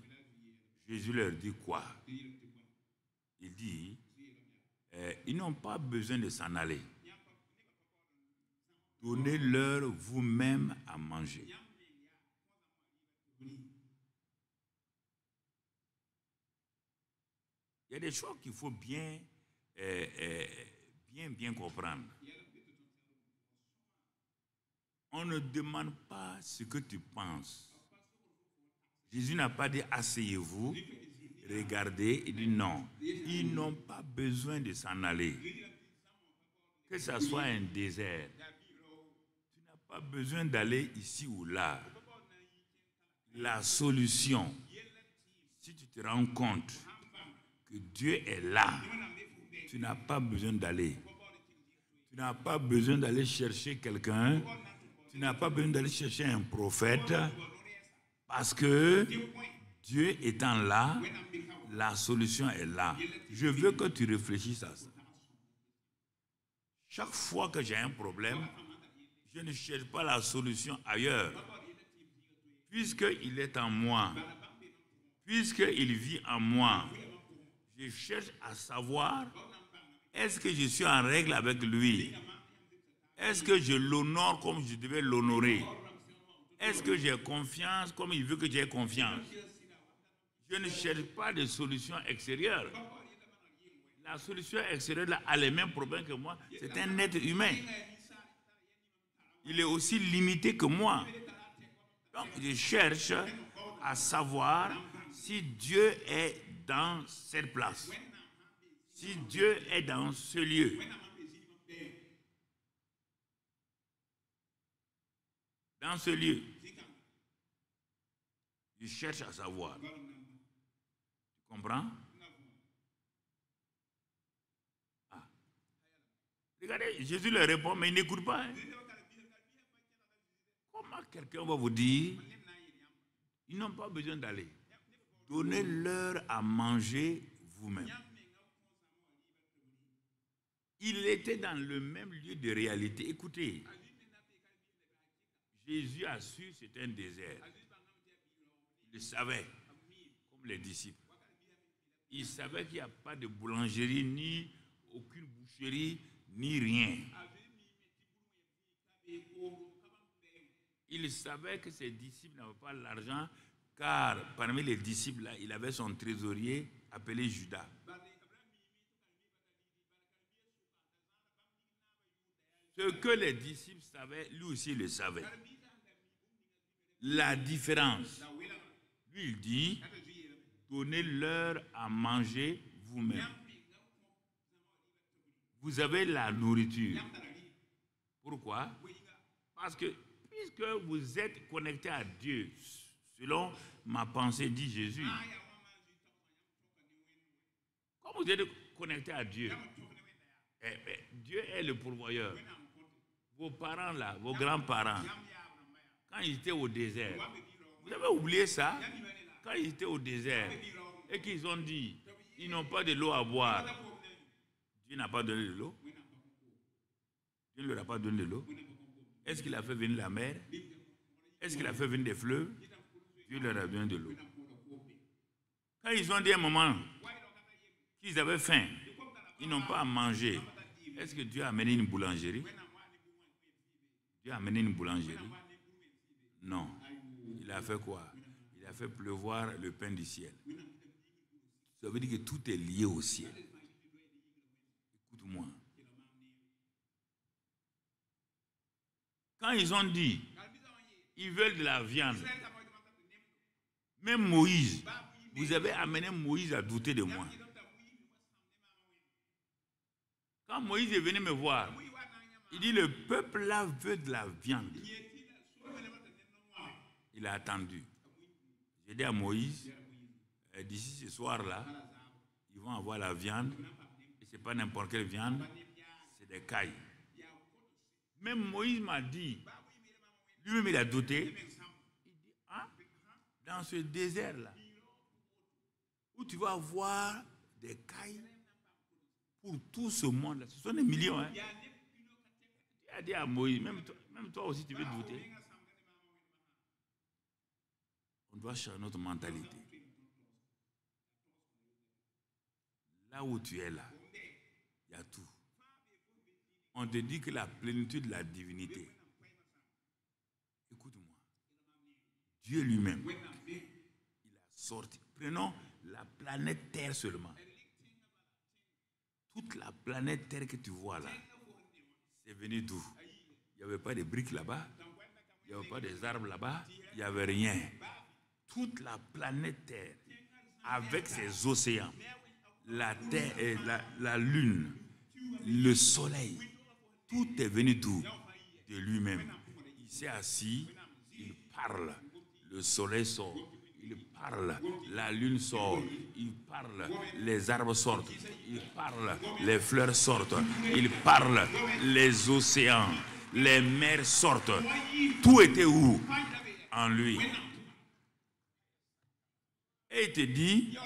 Jésus leur dit quoi? Il dit, ils n'ont pas besoin de s'en aller. Donnez-leur vous-même à manger. Il y a des choses qu'il faut bien comprendre. On ne demande pas ce que tu penses. Jésus n'a pas dit asseyez-vous, regardez, il dit non. Ils n'ont pas besoin de s'en aller. Que ce soit un désert, tu n'as pas besoin d'aller ici ou là. La solution, si tu te rends compte que Dieu est là, tu n'as pas besoin d'aller. Tu n'as pas besoin d'aller chercher quelqu'un. Tu n'as pas besoin d'aller chercher un prophète. Parce que Dieu étant là, la solution est là. Je veux que tu réfléchisses à ça. Chaque fois que j'ai un problème, je ne cherche pas la solution ailleurs. Puisqu'il est en moi, puisqu'il vit en moi, je cherche à savoir, est-ce que je suis en règle avec lui? Est-ce que je l'honore comme je devais l'honorer? Est-ce que j'ai confiance comme il veut que j'ai confiance? Je ne cherche pas de solution extérieure. La solution extérieure là, a les mêmes problèmes que moi. C'est un être humain. Il est aussi limité que moi. Donc, je cherche à savoir si Dieu est dans cette place. Si Dieu est dans ce lieu. Dans ce lieu. Je cherche à savoir. Tu comprends? Ah. Regardez, Jésus leur répond, mais il n'écoute pas. Hein. Comment quelqu'un va vous dire, ils n'ont pas besoin d'aller. Donnez-leur à manger vous-même. Il était dans le même lieu de réalité. Écoutez, Jésus a su que c'était un désert. Il le savait, comme les disciples. Il savait qu'il n'y a pas de boulangerie, ni aucune boucherie, ni rien. Il savait que ses disciples n'avaient pas l'argent, car parmi les disciples, là, il avait son trésorier appelé Judas. Ce que les disciples savaient, lui aussi le savait. La différence, lui il dit, donnez-leur à manger vous-même. Vous avez la nourriture. Pourquoi? Parce que puisque vous êtes connecté à Dieu, selon ma pensée, dit Jésus, comme vous êtes connecté à Dieu, Dieu est le pourvoyeur. Vos parents là, vos grands-parents, quand ils étaient au désert, vous avez oublié ça? Quand ils étaient au désert et qu'ils ont dit, ils n'ont pas de l'eau à boire, Dieu n'a pas donné de l'eau. Dieu ne leur a pas donné de l'eau. Est-ce qu'il a fait venir la mer? Est-ce qu'il a fait venir des fleuves? Dieu leur a donné de l'eau. Quand ils ont dit à un moment qu'ils avaient faim, ils n'ont pas à manger. Est-ce que Dieu a amené une boulangerie? Dieu a amené une boulangerie? Non. Il a fait quoi? Il a fait pleuvoir le pain du ciel. Ça veut dire que tout est lié au ciel. Écoute-moi. Quand ils ont dit, ils veulent de la viande, même Moïse, vous avez amené Moïse à douter de moi. Quand Moïse est venu me voir, il dit, le peuple là veut de la viande. Il a attendu. J'ai dit à Moïse, d'ici ce soir-là, ils vont avoir la viande. Et ce n'est pas n'importe quelle viande, c'est des cailles. Même Moïse m'a dit, lui-même il a douté. Il dit, hein, dans ce désert-là, où tu vas avoir des cailles pour tout ce monde-là, ce sont des millions. Hein. Il a dit à Moïse, même toi aussi tu veux douter. On doit changer notre mentalité. Là où tu es là, il y a tout. On te dit que la plénitude de la divinité. Écoute-moi. Dieu lui-même, il a sorti. Prenons la planète Terre seulement. Toute la planète Terre que tu vois là, c'est venu d'où? Il n'y avait pas de briques là-bas. Il n'y avait pas des arbres là-bas. Il n'y avait rien. Toute la planète Terre, avec ses océans, la Terre et la Lune, le Soleil, tout est venu d'où? De lui-même. Il s'est assis, il parle, le Soleil sort, il parle, la Lune sort, il parle, les arbres sortent, il parle, les fleurs sortent, il parle, les océans, les mers sortent. Tout était où? En lui. Et il te dit,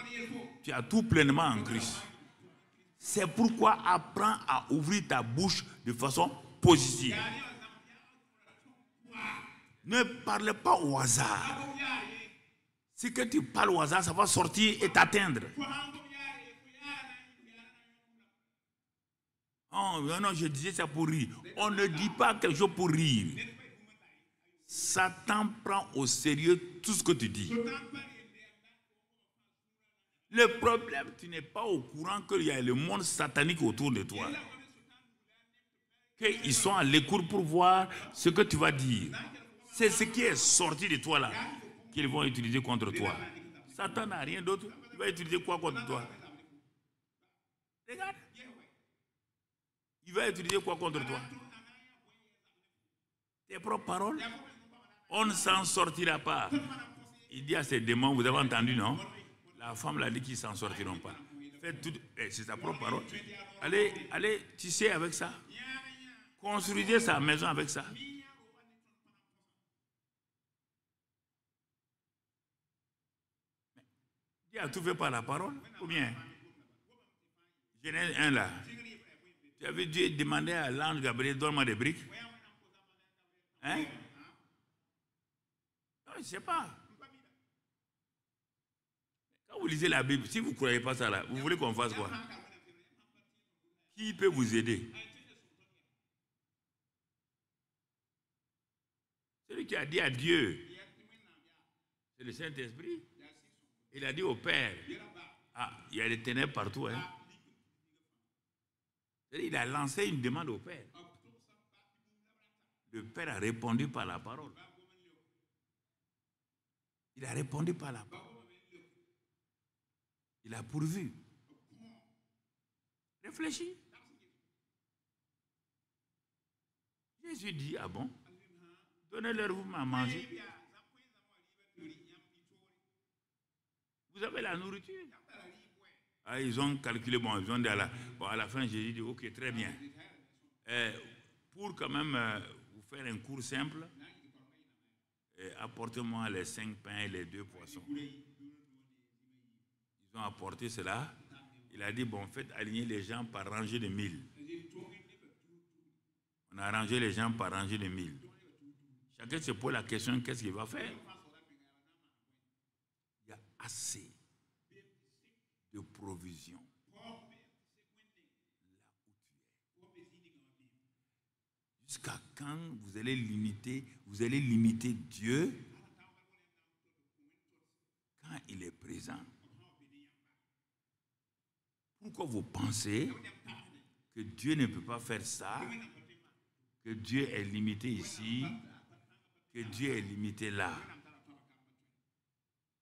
tu as tout pleinement en Christ. C'est pourquoi apprends à ouvrir ta bouche de façon positive. Ne parle pas au hasard. Si que tu parles au hasard, ça va sortir et t'atteindre. Oh, non, je disais ça pour rire. On ne dit pas quelque chose pour rire. Satan prend au sérieux tout ce que tu dis. Le problème, tu n'es pas au courant qu'il y a le monde satanique autour de toi. Qu'ils sont à l'écoute pour voir ce que tu vas dire. C'est ce qui est sorti de toi là qu'ils vont utiliser contre toi. Satan n'a rien d'autre. Il va utiliser quoi contre toi? Regarde. Il va utiliser quoi contre toi? Tes propres paroles. On ne s'en sortira pas. Il dit à ses démons, vous avez entendu, non? La femme l'a dit qu'ils ne s'en sortiront pas. Faites tout. C'est sa propre parole. Allez tisser avec ça. Construisez sa maison avec ça. Dieu a tout fait par la parole, ou bien? Genèse 1 là. Tu avais Dieu demander à l'ange Gabriel, donne-moi des briques. Hein? Non, je ne sais pas. Quand vous lisez la Bible, si vous ne croyez pas ça là, vous voulez qu'on fasse quoi? Qui peut vous aider? Celui qui a dit à Dieu, c'est le Saint-Esprit. Il a dit au Père, ah, il y a des ténèbres partout. Hein? Il a lancé une demande au Père. Le Père a répondu par la parole. Il a répondu par la parole. Il a pourvu. Réfléchis. Jésus dit, ah bon? Donnez-leur vous à manger. Vous avez la nourriture. Ah, ils ont calculé, bon, ils ont dit à la fin, Jésus dit, ok, très bien. Pour quand même vous faire un cours simple, apportez-moi les 5 pains et les 2 poissons. Ils ont apporté cela. Il a dit, bon, faites aligner les gens par rangée de 1000. On a rangé les gens par rangée de 1000. Chacun se pose la question, qu'est-ce qu'il va faire? Il y a assez de provisions là où tu es. Jusqu'à quand vous allez limiter Dieu quand il est présent? Pourquoi vous pensez que Dieu ne peut pas faire ça, que Dieu est limité ici, que Dieu est limité là?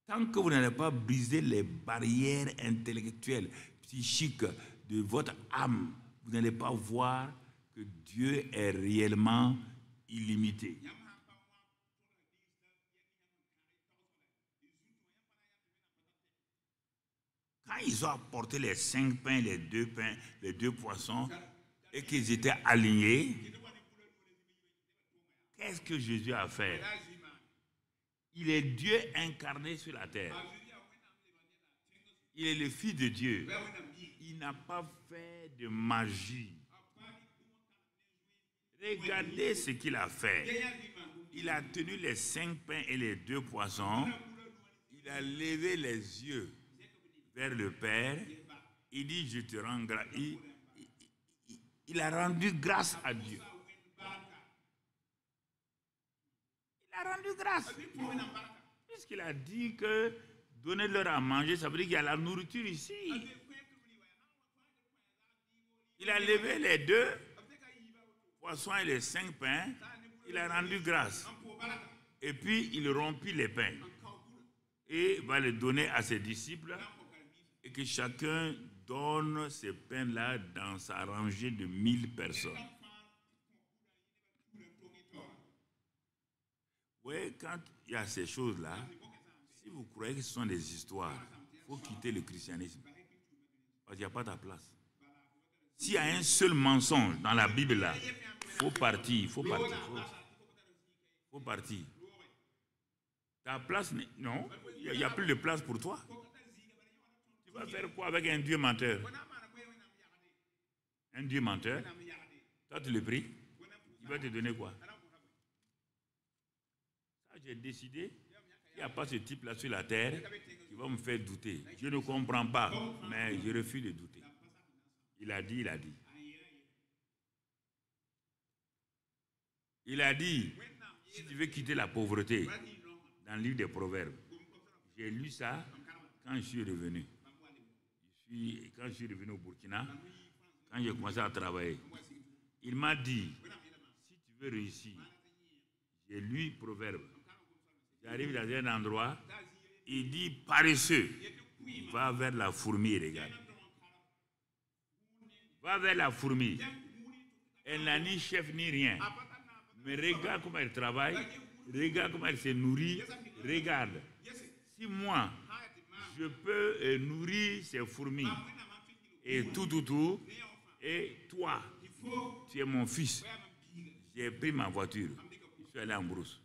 Tant que vous n'allez pas briser les barrières intellectuelles, psychiques de votre âme, vous n'allez pas voir que Dieu est réellement illimité. Quand ils ont apporté les 5 pains, les 2 pains, les 2 poissons, et qu'ils étaient alignés, qu'est-ce que Jésus a fait? Il est Dieu incarné sur la terre. Il est le Fils de Dieu. Il n'a pas fait de magie. Regardez ce qu'il a fait. Il a tenu les 5 pains et les 2 poissons. Il a levé les yeux vers le Père. Il dit, je te rends grâce. Il a rendu grâce à Dieu. Il a rendu grâce. Puisqu'il a dit que donnez-leur à manger, ça veut dire qu'il y a la nourriture ici. Il a levé les 2 poissons et les 5 pains. Il a rendu grâce. Et puis il rompit les pains. Et va les donner à ses disciples. Et que chacun donne ces pains-là dans sa rangée de 1000 personnes. Oui, quand il y a ces choses-là, si vous croyez que ce sont des histoires, il faut quitter le christianisme. Parce qu'il n'y a pas ta place. S'il y a un seul mensonge dans la Bible là, il faut partir, il faut partir. Ta place, non, il n'y a plus de place pour toi. Tu vas faire quoi avec un Dieu menteur? Un Dieu menteur, toi tu le pries, il va te donner quoi? Ça, j'ai décidé qu'il n'y a pas ce type-là sur la terre qui va me faire douter. Je ne comprends pas, mais je refuse de douter. Il a dit, il a dit. Il a dit, si tu veux quitter la pauvreté, dans le livre des Proverbes, j'ai lu ça quand je suis revenu. Quand je suis revenu au Burkina, quand j'ai commencé à travailler, il m'a dit, si tu veux réussir, j'ai lu Proverbe. J'arrive dans un endroit, il dit paresseux, va vers la fourmi, regarde. Va vers la fourmi. Elle n'a ni chef ni rien. Mais regarde comment elle travaille, regarde comment elle se nourrit, regarde. Si moi, je peux nourrir ces fourmis, et tout, et toi, tu es mon fils, j'ai pris ma voiture, je suis allé en brousse.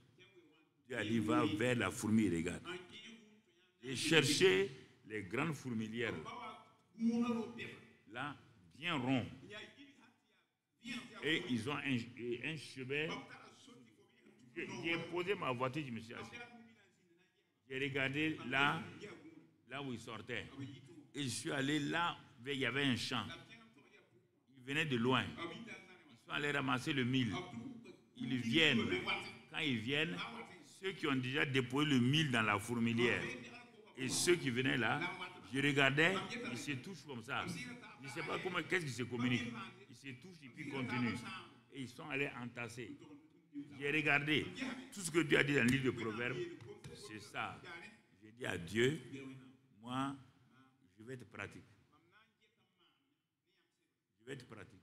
Dieu a dit, va vers la fourmi, regarde. Et chercher les grandes fourmilières, là, bien ronds. Et ils ont un chemin. J'ai posé ma voiture, je me suis assis. J'ai regardé là où ils sortaient. Et je suis allé là, il y avait un champ. Ils venaient de loin. Ils sont allés ramasser le mil. Ils viennent. Quand ils viennent, ceux qui ont déjà déposé le mil dans la fourmilière et ceux qui venaient là, je regardais, ils se touchent comme ça. Je ne sais pas comment, qu'est-ce qui se communique. Ils se touchent et puis continuent. Et ils sont allés entasser. J'ai regardé tout ce que Dieu a dit dans le livre de Proverbes, c'est ça. J'ai dit à Dieu, moi, je vais être pratique. Je vais être pratique.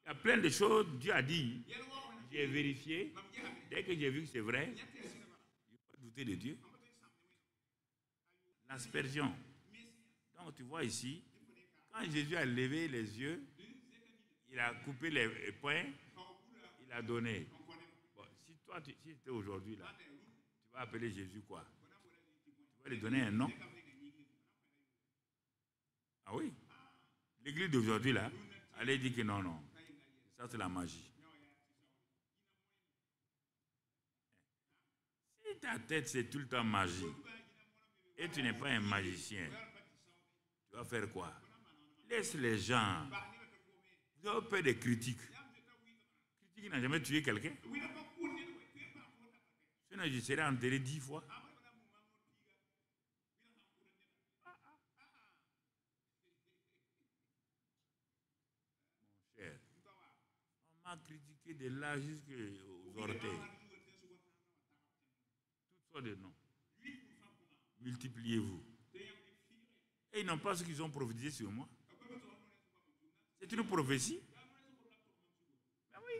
Il y a plein de choses, Dieu a dit, j'ai vérifié. Dès que j'ai vu que c'est vrai, je ne vais pas douter de Dieu. L'aspersion. Donc tu vois ici, quand Jésus a levé les yeux, il a coupé les poings, il a donné. Bon, si toi, si tu étais aujourd'hui là, tu vas appeler Jésus quoi? Tu vas lui donner un nom? Ah oui. L'église d'aujourd'hui, là, allez dire que non, non. Ça, c'est la magie. Si ta tête, c'est tout le temps magie, et tu n'es pas un magicien, tu vas faire quoi? Laisse les gens. Vous avez peur des critiques. Critique n'a jamais tué quelqu'un. Sinon, je serais enterré 10 fois. Mon cher, on m'a critiqué de là jusqu'aux orteils. Toutes sortes de noms. Multipliez-vous. Et ils n'ont pas ce qu'ils ont prophétisé sur moi. C'est une prophétie. Ben oui.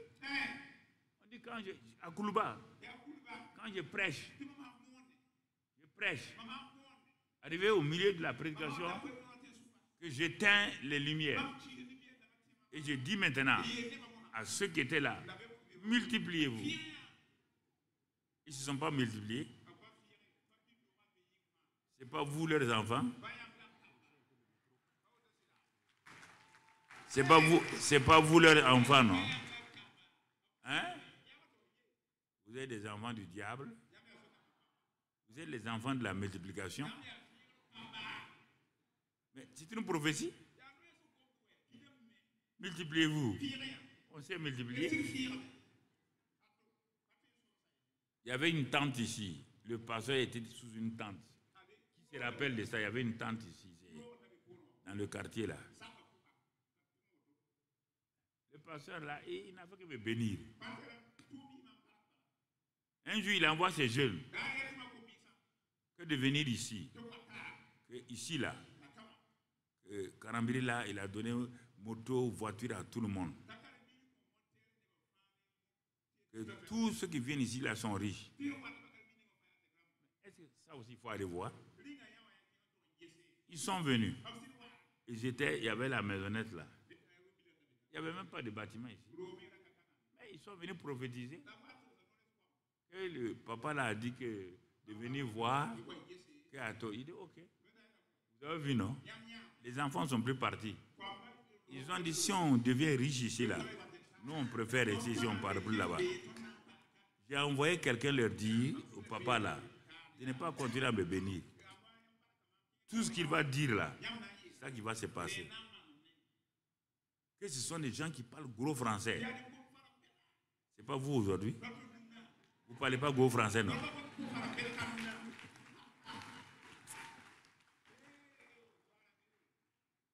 On dit quand à Koulouba, quand je prêche, arrivé au milieu de la prédication, que j'éteins les lumières. Et je dis maintenant à ceux qui étaient là, multipliez-vous. Ils ne se sont pas multipliés. Ce n'est pas vous leurs enfants. C'est pas vous leurs enfants, non? Hein? Vous êtes des enfants du diable. Vous êtes les enfants de la multiplication. Mais c'est une prophétie. Multipliez-vous. On s'est multiplié. Il y avait une tente ici. Le pasteur était sous une tente. Qui se rappelle de ça? Il y avait une tente ici, dans le quartier là. Le pasteur là, il n'a fait que me bénir. Un jour, il envoie ses jeunes que de venir ici. Que ici là, Karambiri là, il a donné moto, voiture à tout le monde. Que tous ceux qui viennent ici là sont riches. Est-ce que ça aussi il faut aller voir? Ils sont venus. Il y avait la maisonnette là. Il n'y avait même pas de bâtiment ici. Mais ils sont venus prophétiser. Et le papa là a dit que de venir voir. Il dit ok. Vous avez vu, non? Les enfants sont plus partis. Ils ont dit si on devient riche ici là, nous on préfère rester ici, on ne part plus là-bas. J'ai envoyé quelqu'un leur dire au papa là, de ne pas continuer à me bénir. Tout ce qu'il va dire là, c'est ça qui va se passer. Que ce sont des gens qui parlent gros français. Ce n'est pas vous aujourd'hui. Vous ne parlez pas gros français, non?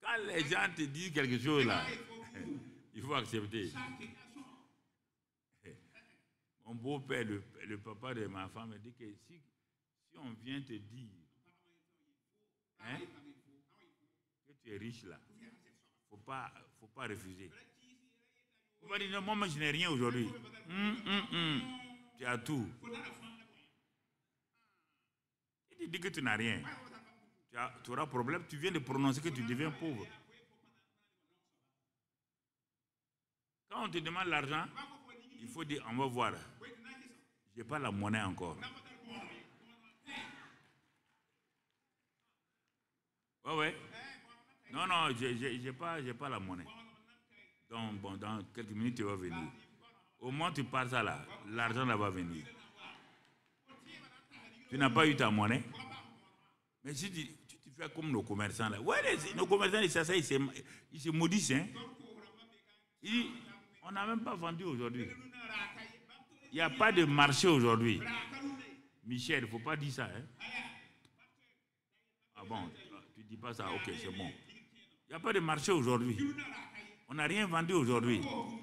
Quand les gens te disent quelque chose là, il faut accepter. Mon beau-père, le papa de ma femme, me dit que si on vient te dire hein, que tu es riche là, faut pas refuser. On va dire non, moi je n'ai rien aujourd'hui. Tu as tout. Il dit que tu n'as rien. Tu auras problème, tu viens de prononcer que tu deviens pauvre. Quand on te demande l'argent, il faut dire, on va voir. Je n'ai pas la monnaie encore. Ouais. Non, je n'ai pas la monnaie. Donc, bon, dans quelques minutes, tu vas venir. Au moins, tu pars ça là, l'argent là va venir. Tu n'as pas eu ta monnaie. Mais si tu fais comme nos commerçants là. Ouais, nos commerçants, ils se maudissent. Hein? On n'a même pas vendu aujourd'hui. Il n'y a pas de marché aujourd'hui. Michel, il ne faut pas dire ça. Hein? Ah bon, tu ne dis pas ça, ok, c'est bon. Il n'y a pas de marché aujourd'hui. On n'a rien vendu aujourd'hui.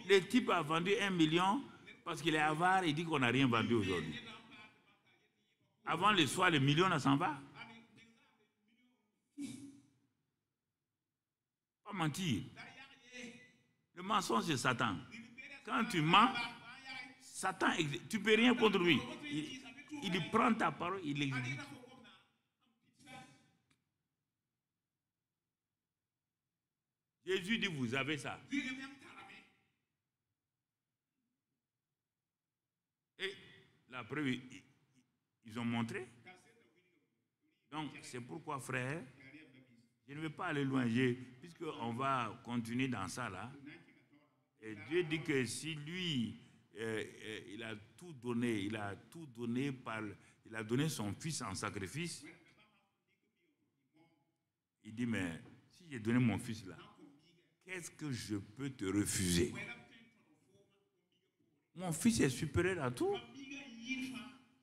Le type a vendu 1 million parce qu'il est avare et dit qu'on n'a rien vendu aujourd'hui. Avant le soir, le million, ça s'en va. Pas mentir. Le mensonge, c'est Satan. Quand tu mens, Satan, tu ne peux rien contre lui. Il prend ta parole, il l'exécute. Jésus dit, vous avez ça. Et la preuve, ils ont montré. Donc, c'est pourquoi, frère, Je ne vais pas aller loin, puisqu'on va continuer dans ça là. Et Dieu dit que si lui, il a tout donné, il a donné son fils en sacrifice, il dit, mais si j'ai donné mon fils là, qu'est-ce que je peux te refuser? Mon fils est supérieur à tout.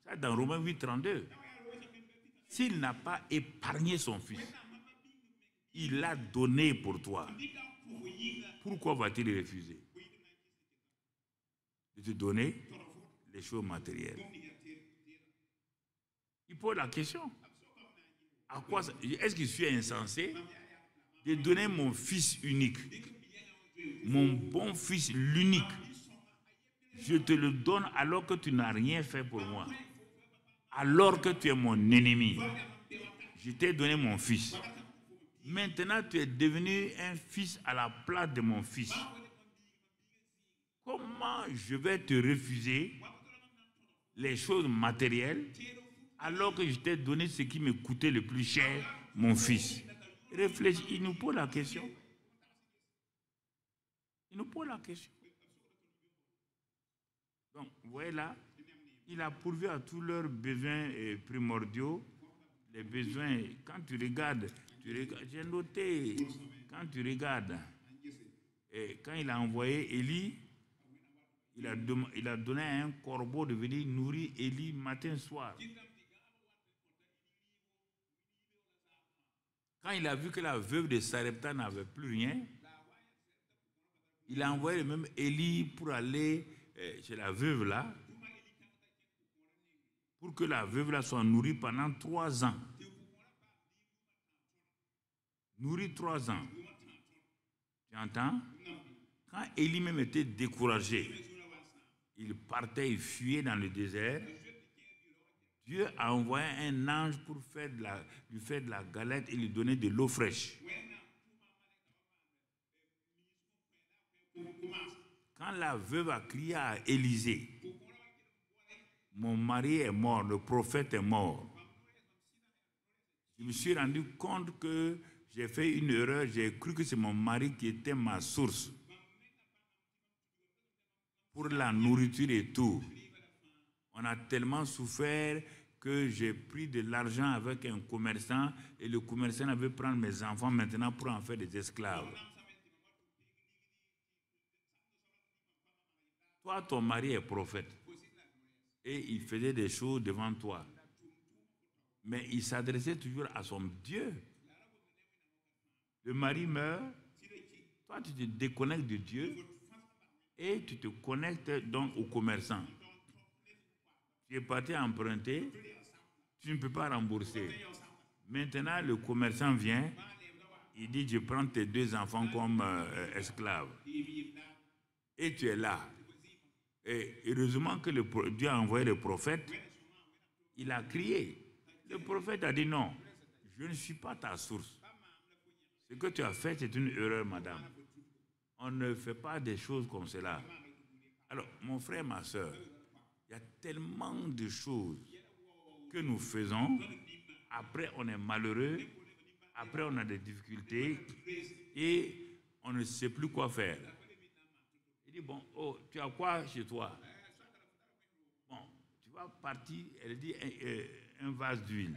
Ça, dans Romains 8, 32. S'il n'a pas épargné son fils, il l'a donné pour toi. Pourquoi va-t-il refuser de te donner les choses matérielles? Il pose la question. À quoi est-ce que je suis insensé de donner mon fils unique, mon bon fils, l'unique? Je te le donne alors que tu n'as rien fait pour moi. Alors que tu es mon ennemi. Je t'ai donné mon fils. Maintenant, tu es devenu un fils à la place de mon fils. Comment je vais te refuser les choses matérielles alors que je t'ai donné ce qui me coûtait le plus cher, mon fils? Réfléchis, il nous pose la question. Il nous pose la question. Donc, vous voyez là, il a pourvu à tous leurs besoins primordiaux, les besoins. Quand tu regardes, j'ai noté, quand tu regardes, et quand il a envoyé Élie, il a donné à un corbeau de venir nourrir Élie matin soir. Quand il a vu que la veuve de Sarepta n'avait plus rien, il a envoyé même Élie pour aller chez la veuve là, pour que la veuve là soit nourrie pendant 3 ans. Nourrie 3 ans. Tu entends? Quand Élie même était découragé, il partait, il fuyait dans le désert. Dieu a envoyé un ange pour lui faire de la galette et lui donner de l'eau fraîche. Quand la veuve a crié à Élisée, mon mari est mort, le prophète est mort. Je me suis rendu compte que j'ai fait une erreur, j'ai cru que c'est mon mari qui était ma source pour la nourriture et tout. On a tellement souffert que j'ai pris de l'argent avec un commerçant et le commerçant avait prendre mes enfants maintenant pour en faire des esclaves. Toi, ton mari est prophète et il faisait des choses devant toi. Mais il s'adressait toujours à son Dieu. Le mari meurt, toi tu te déconnectes de Dieu et tu te connectes donc au commerçant. Tu es parti emprunter, tu ne peux pas rembourser. Maintenant, le commerçant vient, il dit, je prends tes 2 enfants comme esclaves. Et tu es là. Et heureusement que Dieu a envoyé le prophète, il a crié. Le prophète a dit, non, je ne suis pas ta source. Ce que tu as fait, c'est une erreur, madame. On ne fait pas des choses comme cela. Alors, mon frère, ma soeur, il y a tellement de choses que nous faisons. Après, on est malheureux. Après, on a des difficultés. Et on ne sait plus quoi faire. Il dit, bon, oh, tu as quoi chez toi? Bon, tu vas partir. Elle dit, un vase d'huile.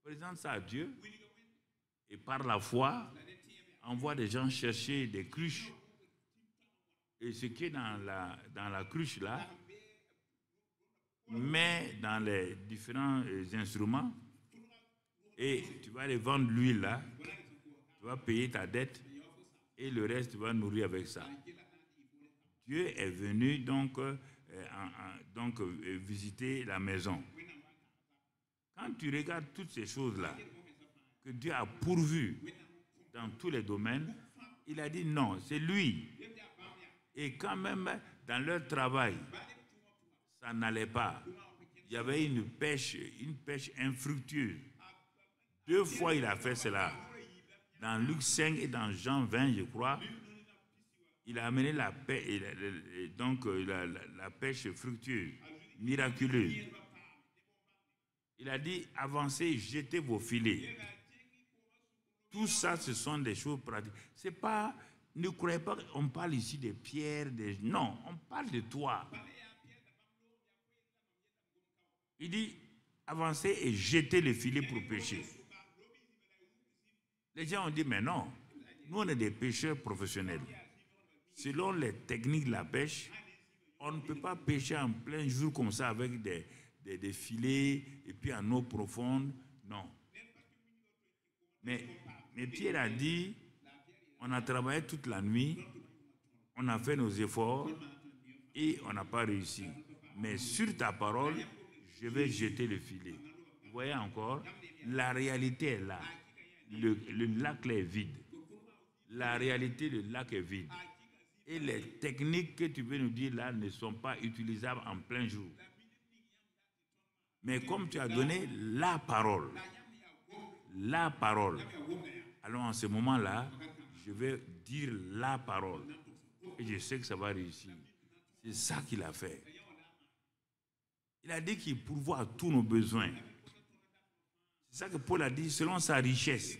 Présente ça à Dieu. Et par la foi, envoie des gens chercher des cruches. Et ce qui est dans la cruche là, mets dans les différents instruments et tu vas aller vendre l'huile là, tu vas payer ta dette et le reste tu vas nourrir avec ça. Dieu est venu donc, visiter la maison. Quand tu regardes toutes ces choses-là que Dieu a pourvues dans tous les domaines, il a dit non, c'est lui. Et quand même, dans leur travail, ça n'allait pas. Il y avait une pêche infructueuse. 2 fois, il a fait cela. Dans Luc 5 et dans Jean 20, je crois, il a amené la pêche fructueuse, miraculeuse. Il a dit, avancez, jetez vos filets. Tout ça, ce sont des choses pratiques. C'est pas, ne croyez pas qu'on parle ici des pierres, non, on parle de toi. Il dit, avancez et jetez le filet pour pêcher. Les gens ont dit, mais non, nous on est des pêcheurs professionnels. Selon les techniques de la pêche, on ne peut pas pêcher en plein jour comme ça avec des filets et puis en eau profonde. Non. Mais Pierre a dit, on a travaillé toute la nuit, on a fait nos efforts et on n'a pas réussi. Mais sur ta parole, je vais jeter le filet. Vous voyez encore, la réalité est là. Le lac est vide. La réalité, le lac est vide. Et les techniques que tu veux nous dire là ne sont pas utilisables en plein jour. Mais comme tu as donné la parole, alors en ce moment-là, je vais dire la parole. Et je sais que ça va réussir. C'est ça qu'il a fait. Il a dit qu'il pourvoit à tous nos besoins. C'est ça que Paul a dit, selon sa richesse.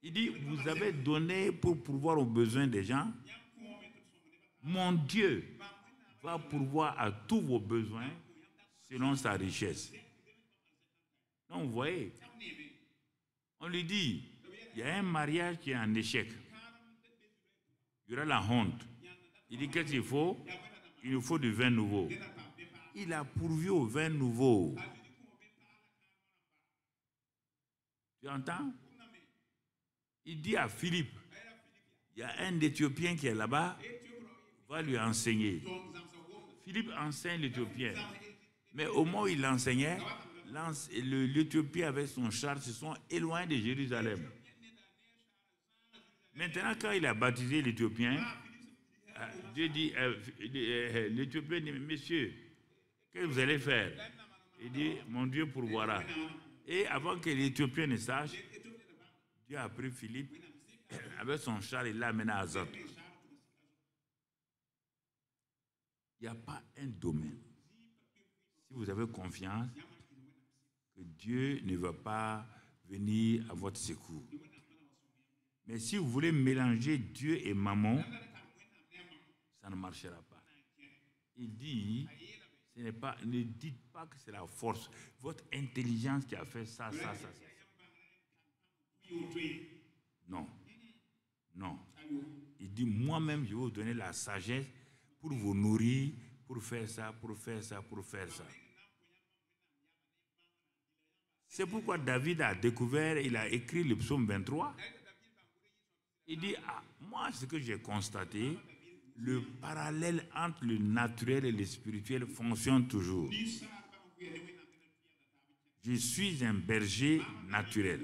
Il dit, vous avez donné pour pourvoir aux besoins des gens. Mon Dieu va pourvoir à tous vos besoins selon sa richesse. Donc, vous voyez, on lui dit, il y a un mariage qui est en échec. Il y aura la honte. Il dit, qu'est-ce qu'il faut? Il nous faut du vin nouveau. Il a pourvu au vin nouveau. Tu entends? Il dit à Philippe, il y a un Éthiopien qui est là-bas, va lui enseigner. Philippe enseigne l'Éthiopien. Mais au moment où il enseignait, l'Éthiopien avec son char se sont éloignés de Jérusalem. Maintenant, quand il a baptisé l'Éthiopien, Dieu dit, l'Éthiopien dit, monsieur, qu'est-ce que vous allez faire? Il dit, mon Dieu pourvoira. Et avant que l'Éthiopien ne sache, Dieu a pris Philippe avec son char et l'a amené à Azote. Il n'y a pas un domaine. Si vous avez confiance que Dieu ne va pas venir à votre secours. Mais si vous voulez mélanger Dieu et mammon, ça ne marchera pas. Il dit, ne dites pas que c'est la force, votre intelligence qui a fait ça. Non. Non. Il dit, moi-même, je vais vous donner la sagesse pour vous nourrir, pour faire ça. C'est pourquoi David a découvert, il a écrit le psaume 23. Il dit, moi, ce que j'ai constaté, le parallèle entre le naturel et le spirituel fonctionne toujours. Je suis un berger naturel.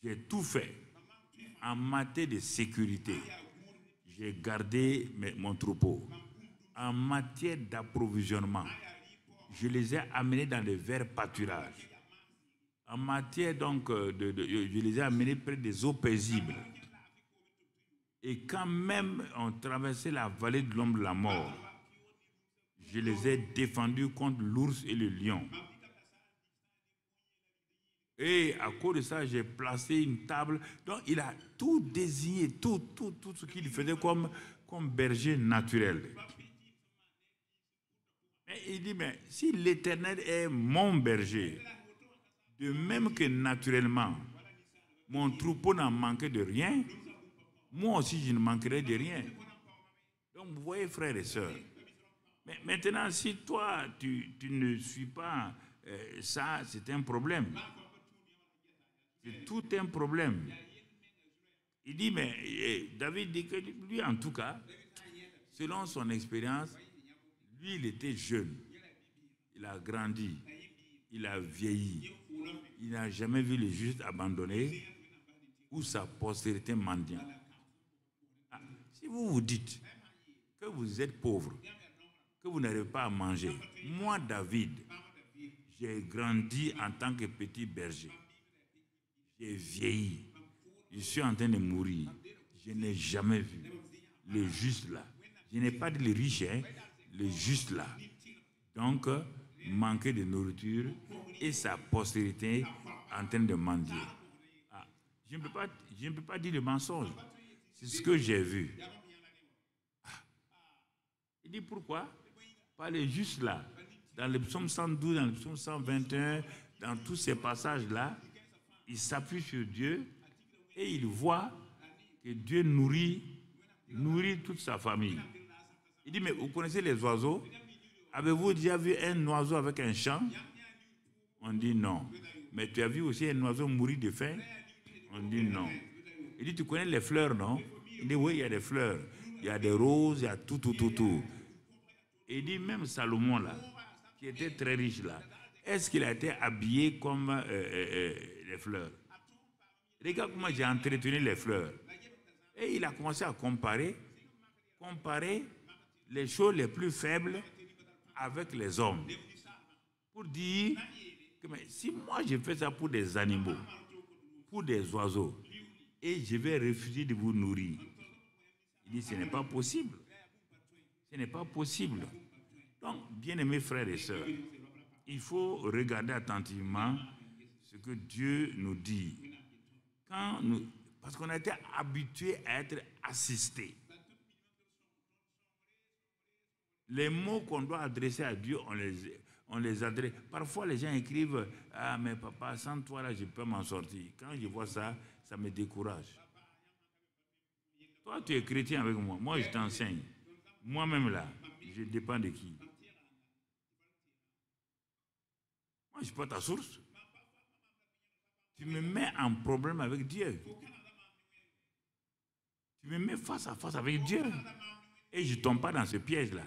J'ai tout fait en matière de sécurité. J'ai gardé mon troupeau. En matière d'approvisionnement, je les ai amenés dans les verts pâturages. En matière donc, je les ai amenés près des eaux paisibles. Et quand même on traversait la vallée de l'ombre de la mort, je les ai défendus contre l'ours et le lion. Et à cause de ça, j'ai placé une table. Donc, il a tout désigné, tout ce qu'il faisait comme berger naturel. Mais il dit, mais si l'Éternel est mon berger, de même que naturellement, mon troupeau n'a manqué de rien, moi aussi, je ne manquerai de rien. Donc, vous voyez, frères et sœurs, mais maintenant, si toi, tu ne suis pas ça, c'est un problème. C'est tout un problème. Il dit, mais David dit que lui, en tout cas, selon son expérience, lui, il était jeune. Il a grandi. Il a vieilli. Il n'a jamais vu le juste abandonné ou sa postérité mendiant. Si vous vous dites que vous êtes pauvre, que vous n'arrivez pas à manger, moi, David, j'ai grandi en tant que petit berger. J'ai vieilli. Je suis en train de mourir. Je n'ai jamais vu le juste là. Je n'ai pas dit le riche, hein, le juste là. Donc, manquer de nourriture et sa postérité en train de mendier. Je ne peux pas dire de mensonge. C'est ce que j'ai vu. Il dit pourquoi? Parlez juste là. Dans le psaume 112, dans le psaume 121, dans tous ces passages-là, il s'appuie sur Dieu et il voit que Dieu nourrit toute sa famille. Il dit, mais vous connaissez les oiseaux? Avez-vous déjà vu un oiseau avec un chant? On dit non. Mais tu as vu aussi un oiseau mourir de faim? On dit non. Il dit, tu connais les fleurs, non? Il dit, oui, il y a des fleurs. Il y a des roses, il y a tout. Et il dit, même Salomon, là, qui était très riche, là, est-ce qu'il a été habillé comme les fleurs? Regarde comment j'ai entretenu les fleurs. Et il a commencé à comparer les choses les plus faibles avec les hommes. Pour dire que mais si moi je fais ça pour des animaux, pour des oiseaux, et je vais refuser de vous nourrir, il dit ce n'est pas possible. Ce n'est pas possible. Donc, bien-aimés frères et sœurs, il faut regarder attentivement ce que Dieu nous dit. Parce qu'on a été habitué à être assisté. Les mots qu'on doit adresser à Dieu, on les adresse. Parfois, les gens écrivent « Ah, mais papa, sans toi, là, je peux m'en sortir. » Quand je vois ça, ça me décourage. Toi, tu es chrétien avec moi. Moi, je t'enseigne. Moi-même, là, je dépends de qui? Moi, je ne suis pas ta source. Tu me mets en problème avec Dieu. Tu me mets face à face avec Dieu. Et je ne tombe pas dans ce piège-là.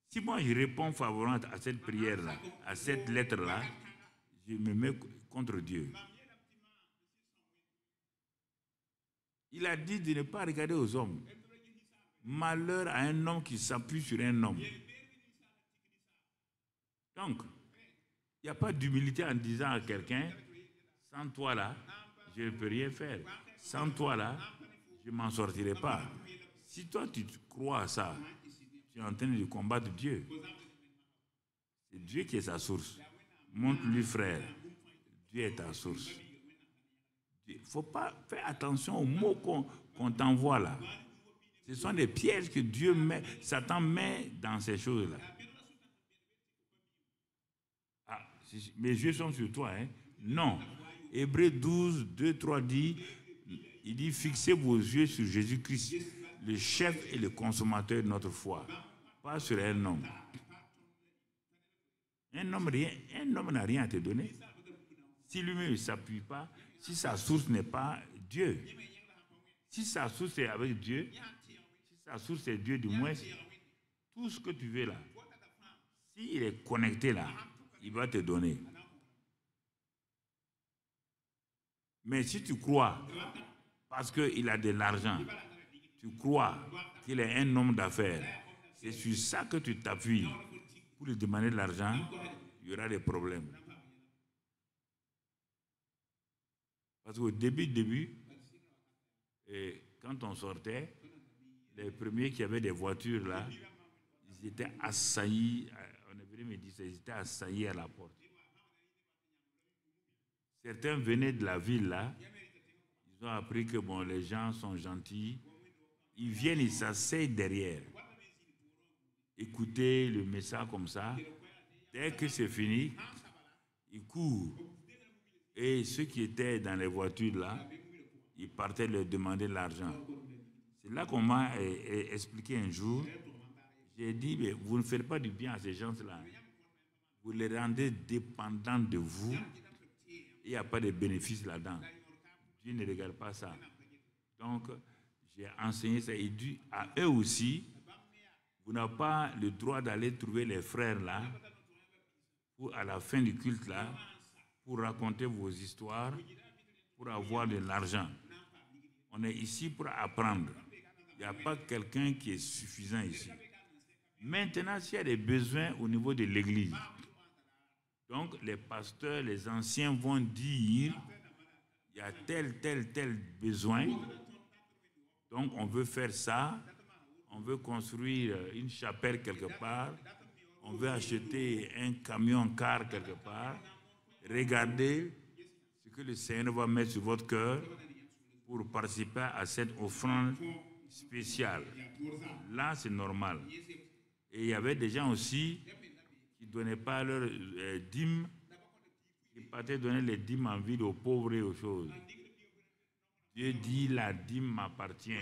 Si moi je réponds favorablement à cette prière-là, à cette lettre-là, je me mets contre Dieu. Il a dit de ne pas regarder aux hommes. Malheur à un homme qui s'appuie sur un homme. Donc, il n'y a pas d'humilité en disant à quelqu'un, sans toi là, je ne peux rien faire. Sans toi là, je ne m'en sortirai pas. Si toi tu crois à ça, tu es en train de combattre Dieu. C'est Dieu qui est sa source. Montre-lui, frère, Dieu est ta source. Il ne faut pas faire attention aux mots qu'on t'envoie là. Ce sont des pièges que Satan met dans ces choses-là. Ah, mes yeux sont sur toi, hein? Non. Hébreux 12, 2, 3 dit, il dit, fixez vos yeux sur Jésus-Christ, le chef et le consommateur de notre foi, pas sur un homme. Un homme n'a rien à te donner. Si lui-même ne s'appuie pas, si sa source n'est pas Dieu, si sa source est avec Dieu, si sa source est Dieu du moins, tout ce que tu veux là, s'il est connecté là, il va te donner. Mais si tu crois, parce qu'il a de l'argent, tu crois qu'il est un homme d'affaires, c'est sur ça que tu t'appuies pour lui demander de l'argent, il y aura des problèmes. Parce qu'au début, quand on sortait, les premiers qui avaient des voitures là, ils étaient assaillis, on est venu me dire ça, ils étaient assaillis à la porte. Certains venaient de la ville là, ils ont appris que bon, les gens sont gentils, ils viennent, ils s'asseyent derrière. Écoutez le message comme ça, dès que c'est fini, ils courent. Et ceux qui étaient dans les voitures là, ils partaient leur demander de l'argent. C'est là qu'on m'a expliqué un jour. J'ai dit, mais vous ne faites pas du bien à ces gens-là. Vous les rendez dépendants de vous. Il n'y a pas de bénéfice là-dedans. Dieu ne regarde pas ça. Donc, j'ai enseigné ça. Et dit à eux aussi, vous n'avez pas le droit d'aller trouver les frères là, pour à la fin du culte là, pour raconter vos histoires, pour avoir de l'argent. On est ici pour apprendre. Il n'y a pas quelqu'un qui est suffisant ici. Maintenant, s'il y a des besoins au niveau de l'église, donc les pasteurs, les anciens vont dire, il y a tel besoin, donc on veut faire ça, on veut construire une chapelle quelque part, on veut acheter un camion-car quelque part. Regardez ce que le Seigneur va mettre sur votre cœur pour participer à cette offrande spéciale. Là, c'est normal. Et il y avait des gens aussi qui ne donnaient pas leur dîmes, qui partaient donner les dîmes en ville aux pauvres et aux choses. Dieu dit, la dîme m'appartient.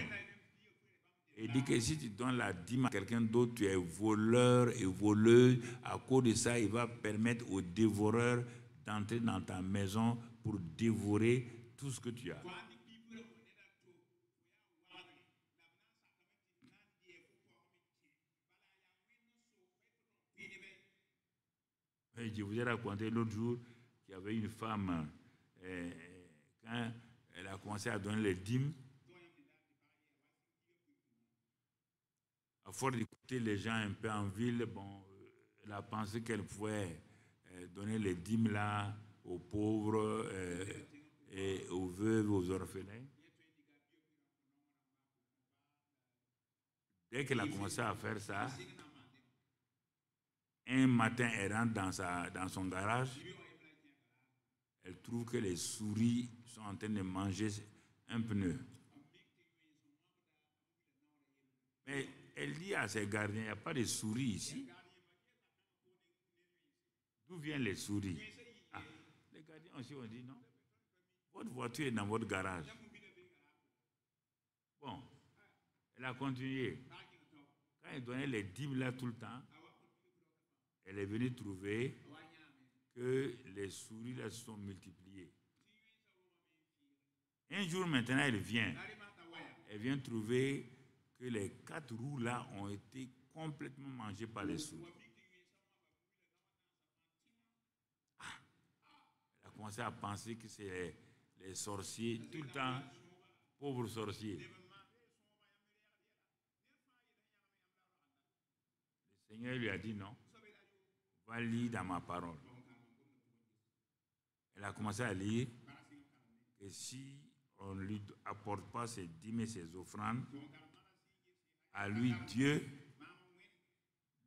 Et il dit que si tu donnes la dîme à quelqu'un d'autre, tu es voleur et voleuse. À cause de ça, il va permettre aux dévoreurs d'entrer dans ta maison pour dévorer tout ce que tu as. Et je vous ai raconté l'autre jour qu'il y avait une femme, quand elle a commencé à donner les dîmes, à force d'écouter les gens un peu en ville, bon, elle a pensé qu'elle pouvait donner les dîmes là aux pauvres et aux veuves, aux orphelins. Dès qu'elle a commencé à faire ça, un matin, elle rentre dans son garage, elle trouve que les souris sont en train de manger un pneu. Mais elle dit à ses gardiens, il n'y a pas de souris ici. D'où viennent les souris? Ah, les gardiens aussi ont dit non. Votre voiture est dans votre garage. Bon, elle a continué. Quand elle donnait les dîmes là tout le temps, elle est venue trouver que les souris là se sont multipliées. Un jour maintenant, elle vient trouver que les 4 roues là ont été complètement mangées par les souris. Elle a commencé à penser que c'est les sorciers, tout le temps, pauvres sorciers. Le Seigneur lui a dit non, va lire dans ma parole. Elle a commencé à lire que si on ne lui apporte pas ses dîmes et ses offrandes, à lui, Dieu,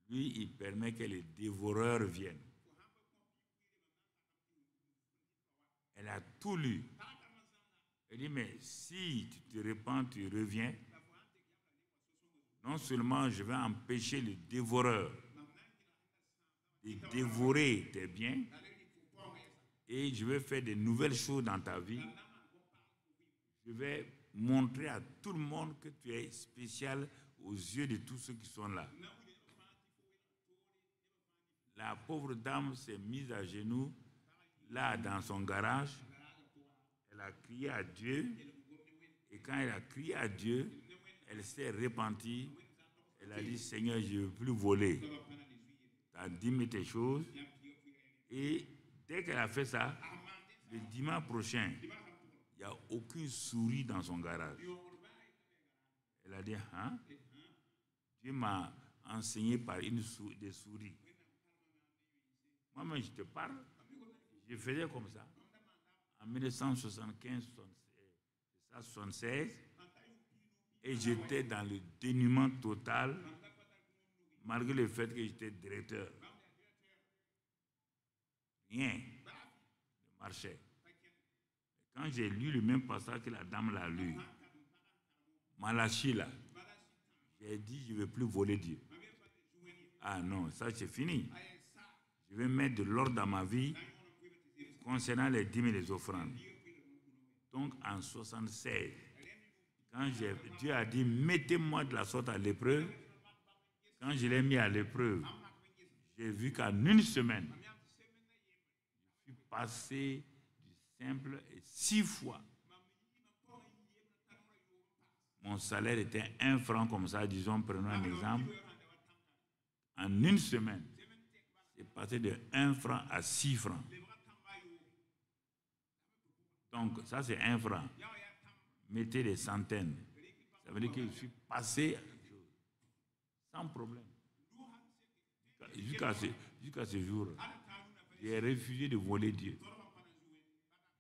lui, il permet que les dévoreurs viennent. Elle a tout lu. Elle dit, mais si tu te répands, tu reviens, non seulement je vais empêcher les dévoreurs de dévorer tes biens, et je vais faire de nouvelles choses dans ta vie. Je vais montrer à tout le monde que tu es spécial aux yeux de tous ceux qui sont là. La pauvre dame s'est mise à genoux, là, dans son garage. Elle a crié à Dieu. Et quand elle a crié à Dieu, elle s'est repentie. Elle a dit, Seigneur, je ne veux plus voler. Tu as dit tes choses. Et dès qu'elle a fait ça, le dimanche prochain, il n'y a aucune souris dans son garage. Elle a dit, hein? Dieu m'a enseigné par des souris. Moi-même, je te parle, je faisais comme ça. En 1975-76, et j'étais dans le dénuement total, malgré le fait que j'étais directeur. Rien ne marchait. Quand j'ai lu le même passage que la dame l'a lu, Malachi là, j'ai dit, je ne veux plus voler Dieu. Ah non, ça c'est fini. Je vais mettre de l'ordre dans ma vie concernant les dîmes et les offrandes. Donc en 76, quand Dieu a dit, mettez-moi de la sorte à l'épreuve, quand je l'ai mis à l'épreuve, j'ai vu qu'en une semaine, je suis passé du simple et 6 fois. Mon salaire était 1 franc comme ça, disons, prenons un exemple. En une semaine, c'est passé de 1 franc à 6 francs. Donc, ça c'est 1 franc. Mettez des centaines. Ça veut dire que je suis passé sans problème. Jusqu'à ce jour, j'ai refusé de voler Dieu.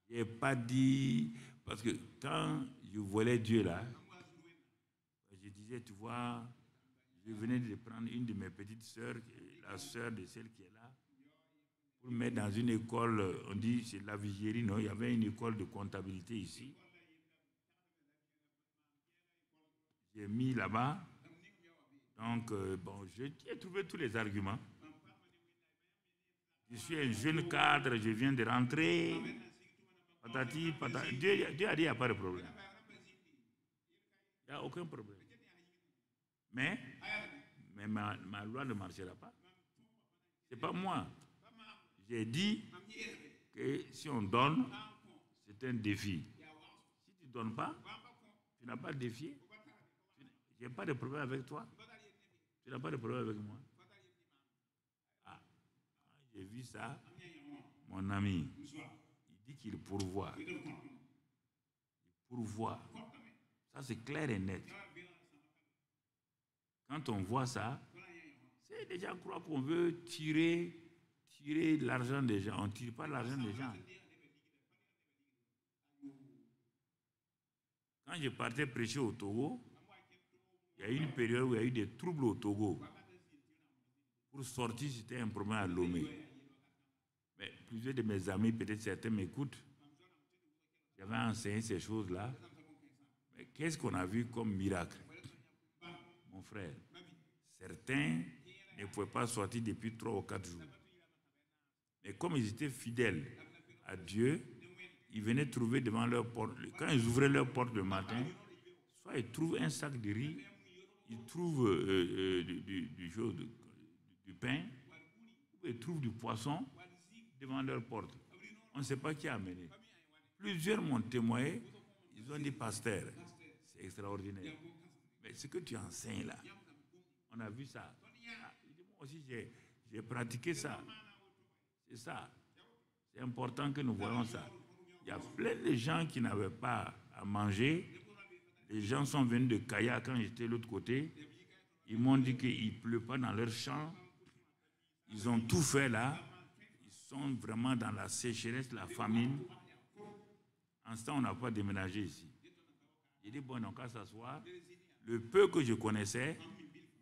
Je n'ai pas dit, parce que quand je volais Dieu là, je disais, tu vois, je venais de prendre une de mes petites sœurs, la sœur de celle qui est là, pour mettre dans une école, on dit c'est la Vigérie, non, il y avait une école de comptabilité ici. J'ai mis là-bas. Donc, bon, j'ai trouvé tous les arguments. Je suis un jeune cadre, je viens de rentrer. Patati, patati. Dieu a dit qu'il n'y a pas de problème. Il n'y a aucun problème. Mais ma loi ne marchera pas. Ce n'est pas moi. J'ai dit que si on donne, c'est un défi. Si tu ne donnes pas, tu n'as pas de défi. Je n'ai pas de problème avec toi. Tu n'as pas de problème avec moi. Ah, j'ai vu ça. Mon ami, il dit qu'il pourvoit. Il pourvoit. Ça, c'est clair et net. Quand on voit ça, c'est des gens croient qu'on veut tirer l'argent des gens. On ne tire pas l'argent des gens. Quand je partais prêcher au Togo, il y a eu une période où il y a eu des troubles au Togo. Pour sortir, c'était un problème à Lomé. Mais plusieurs de mes amis, peut-être certains m'écoutent, j'avais enseigné ces choses-là. Mais qu'est-ce qu'on a vu comme miracle? Mon frère, certains ne pouvaient pas sortir depuis 3 ou 4 jours. Mais comme ils étaient fidèles à Dieu, ils venaient trouver devant leur porte. Quand ils ouvraient leur porte le matin, soit ils trouvent un sac de riz, ils trouvent du pain, ou ils trouvent du poisson devant leur porte. On ne sait pas qui a amené. Plusieurs m'ont témoigné, ils ont dit, pasteur, c'est extraordinaire. Mais ce que tu enseignes là, on a vu ça. Ah, moi aussi, j'ai pratiqué ça. C'est ça. C'est important que nous voyons ça. Il y a plein de gens qui n'avaient pas à manger. Les gens sont venus de Kaya quand j'étais de l'autre côté. Ils m'ont dit qu'il ne pleut pas dans leur champ. Ils ont tout fait là. Ils sont vraiment dans la sécheresse, la famine. En ce temps, on n'a pas déménagé ici. J'ai dit, bon, donc à s'asseoir. Le peu que je connaissais,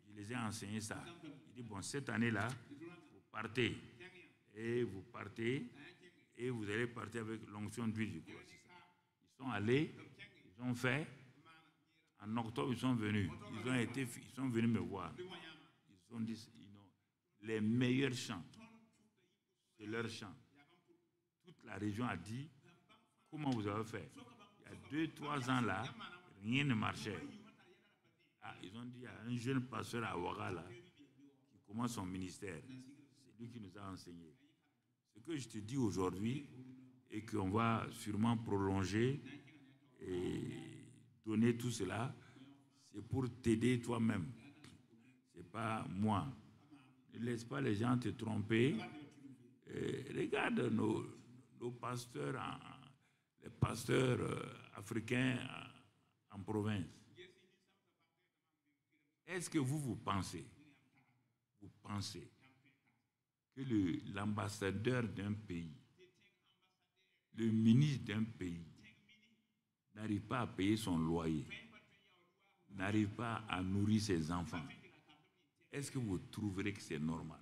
je les ai enseigné ça. J'ai dit, bon, cette année-là, vous partez. Et vous partez. Et vous allez partir avec l'onction d'huile, je crois. Ils sont allés, ils ont fait. En octobre, ils sont venus. Ils sont venus me voir. Ils ont dit, les meilleurs chants, c'est leur chant. Toute la région a dit, comment vous avez fait? Il y a 2-3 ans là, rien ne marchait. Ah, ils ont dit, il y a un jeune pasteur à Ouaga là, qui commence son ministère. C'est lui qui nous a enseigné. Ce que je te dis aujourd'hui, et qu'on va sûrement prolonger et donner tout cela, c'est pour t'aider toi-même. Ce n'est pas moi. Ne laisse pas les gens te tromper. Regarde nos pasteurs, les pasteurs africains en province. Est-ce que vous pensez que l'ambassadeur d'un pays, le ministre d'un pays, n'arrive pas à payer son loyer, n'arrive pas à nourrir ses enfants? Est-ce que vous trouverez que c'est normal?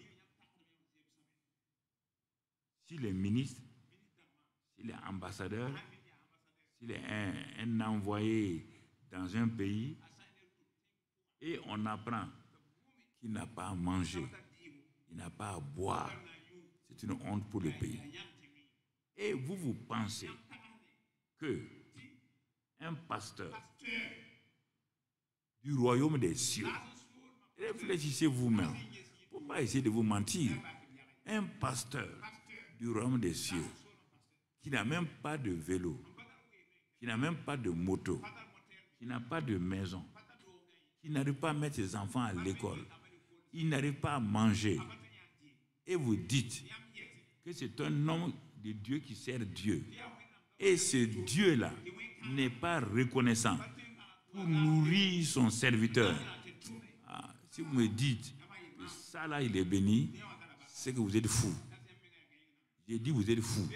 Si les ministres, s'il est ambassadeur, s'il est un envoyé dans un pays, et on apprend qu'il n'a pas à manger, il n'a pas à boire, c'est une honte pour le pays. Et vous pensez que un pasteur du royaume des cieux, réfléchissez vous-même, il ne faut pas essayer de vous mentir, un pasteur du royaume des cieux qui n'a même pas de vélo, qui n'a même pas de moto, qui n'a pas de maison, qui n'arrive pas à mettre ses enfants à l'école, il n'arrive pas à manger, et vous dites que c'est un homme de Dieu qui sert Dieu, et ce Dieu-là n'est pas reconnaissant pour nourrir son serviteur. Ah, si vous me dites que ça là il est béni, c'est que vous êtes fou. J'ai dit vous êtes fou.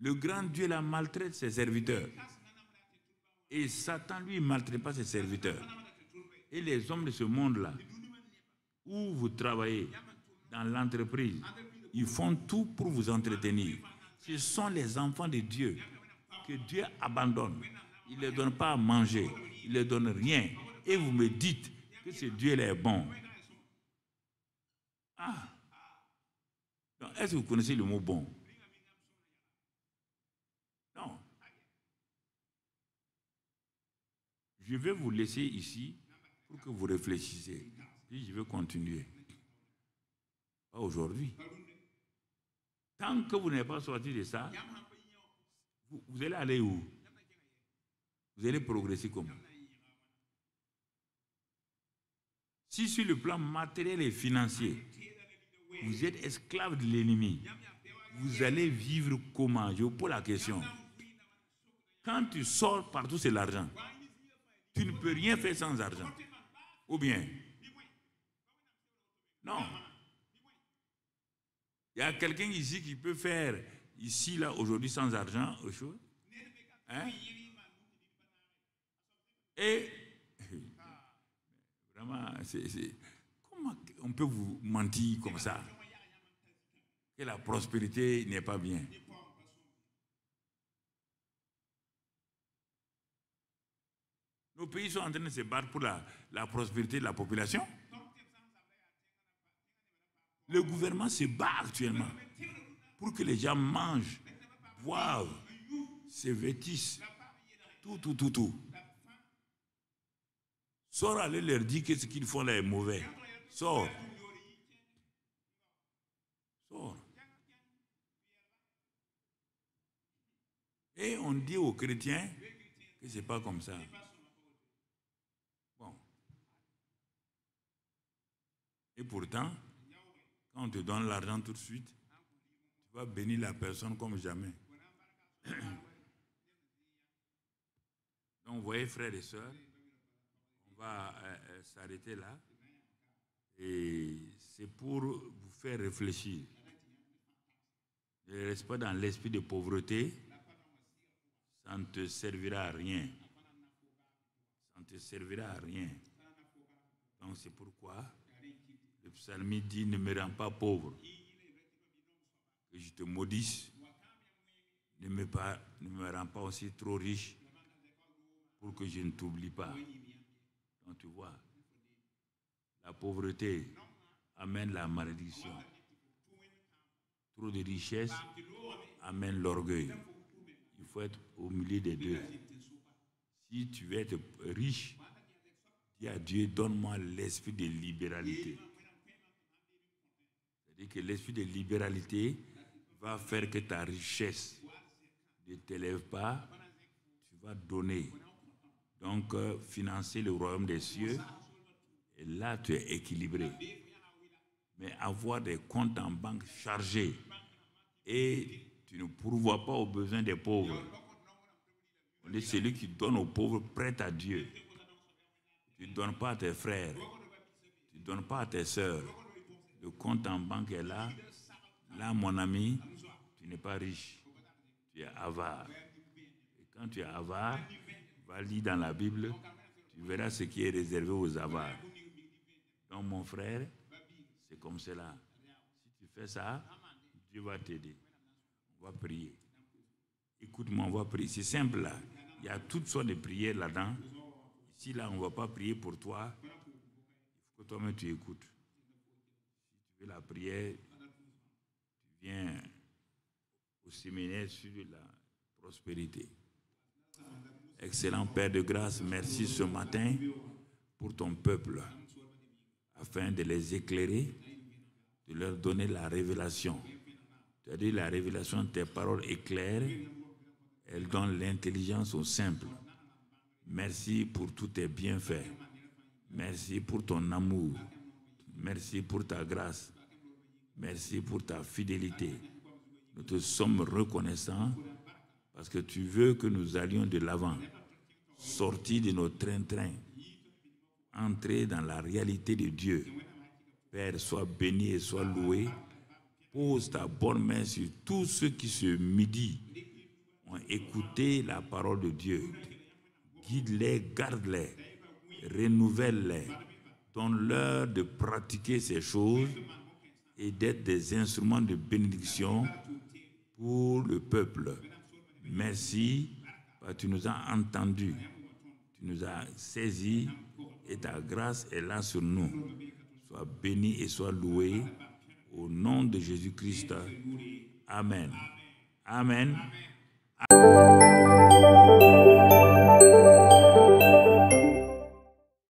Le grand Dieu là maltraite ses serviteurs. Et Satan lui ne maltraite pas ses serviteurs. Et les hommes de ce monde là, où vous travaillez, dans l'entreprise, ils font tout pour vous entretenir. Ce sont les enfants de Dieu que Dieu abandonne. Il ne les donne pas à manger, il ne les donne rien. Et vous me dites que ce Dieu-là est bon. Ah! Est-ce que vous connaissez le mot bon? Non. Je vais vous laisser ici pour que vous réfléchissiez. Puis je vais continuer. Pas aujourd'hui. Tant que vous n'êtes pas sorti de ça, vous allez aller où? Vous allez progresser comment? Si sur le plan matériel et financier, vous êtes esclave de l'ennemi, vous allez vivre comment? Je vous pose la question. Quand tu sors partout, c'est l'argent. Tu ne peux rien faire sans argent. Ou bien? Non. Il y a quelqu'un ici qui peut faire ici, là, aujourd'hui, sans argent, autre chose. Hein? Et vraiment, comment on peut vous mentir comme ça? Que la prospérité n'est pas bien. Nos pays sont en train de se battre pour la prospérité de la population. Le gouvernement se bat actuellement pour que les gens mangent, boivent, se vêtissent, tout. Sors aller leur dire que ce qu'ils font là est mauvais. Sors. Et on dit aux chrétiens que ce n'est pas comme ça. Bon. Et pourtant, quand on te donne l'argent tout de suite, tu vas bénir la personne comme jamais. Donc, vous voyez, frères et sœurs, on va s'arrêter là. Et c'est pour vous faire réfléchir. Ne reste pas dans l'esprit de pauvreté. Ça ne te servira à rien. Ça ne te servira à rien. Donc, c'est pourquoi le psalmiste dit, ne me rends pas pauvre. Que je te maudisse. Ne me rends pas aussi trop riche pour que je ne t'oublie pas. Donc, tu vois, la pauvreté amène la malédiction. Trop de richesse amène l'orgueil. Il faut être au milieu des deux. Si tu veux être riche, dis à Dieu, donne-moi l'esprit de libéralité. C'est-à-dire que l'esprit de libéralité va faire que ta richesse ne t'élève pas, tu vas donner. Donc, financer le royaume des cieux, et là, tu es équilibré. Mais avoir des comptes en banque chargés et tu ne pourvois pas aux besoins des pauvres. On est celui qui donne aux pauvres prête à Dieu. Tu ne donnes pas à tes frères, tu ne donnes pas à tes sœurs. Le compte en banque est là. Là, mon ami, tu n'es pas riche. Tu es avare. Et quand tu es avare, va lire dans la Bible, tu verras ce qui est réservé aux avares. Donc, mon frère, c'est comme cela. Si tu fais ça, Dieu va t'aider. On va prier. Écoute-moi, on va prier. C'est simple là. Il y a toutes sortes de prières là-dedans. Ici, là, on ne va pas prier pour toi. Il faut que toi-même tu écoutes. Si tu veux la prière, tu viens au séminaire sur la prospérité. Excellent Père de grâce, merci ce matin pour ton peuple, afin de les éclairer, de leur donner la révélation. Tu as dit la révélation de tes paroles éclaire, elle donne l'intelligence aux simples. Merci pour tous tes bienfaits. Merci pour ton amour. Merci pour ta grâce. Merci pour ta fidélité. Nous te sommes reconnaissants parce que tu veux que nous allions de l'avant, sortir de nos train-train, entrer dans la réalité de Dieu. Père, sois béni et sois loué. Pose ta bonne main sur tous ceux qui ce midi ont écouté la parole de Dieu. Guide-les, garde-les, renouvelle-les, Donne-leur de pratiquer ces choses et d'être des instruments de bénédiction pour le peuple. Merci, parce que tu nous as entendus, tu nous as saisis et ta grâce est là sur nous. Sois béni et sois loué au nom de Jésus-Christ. Amen. Amen.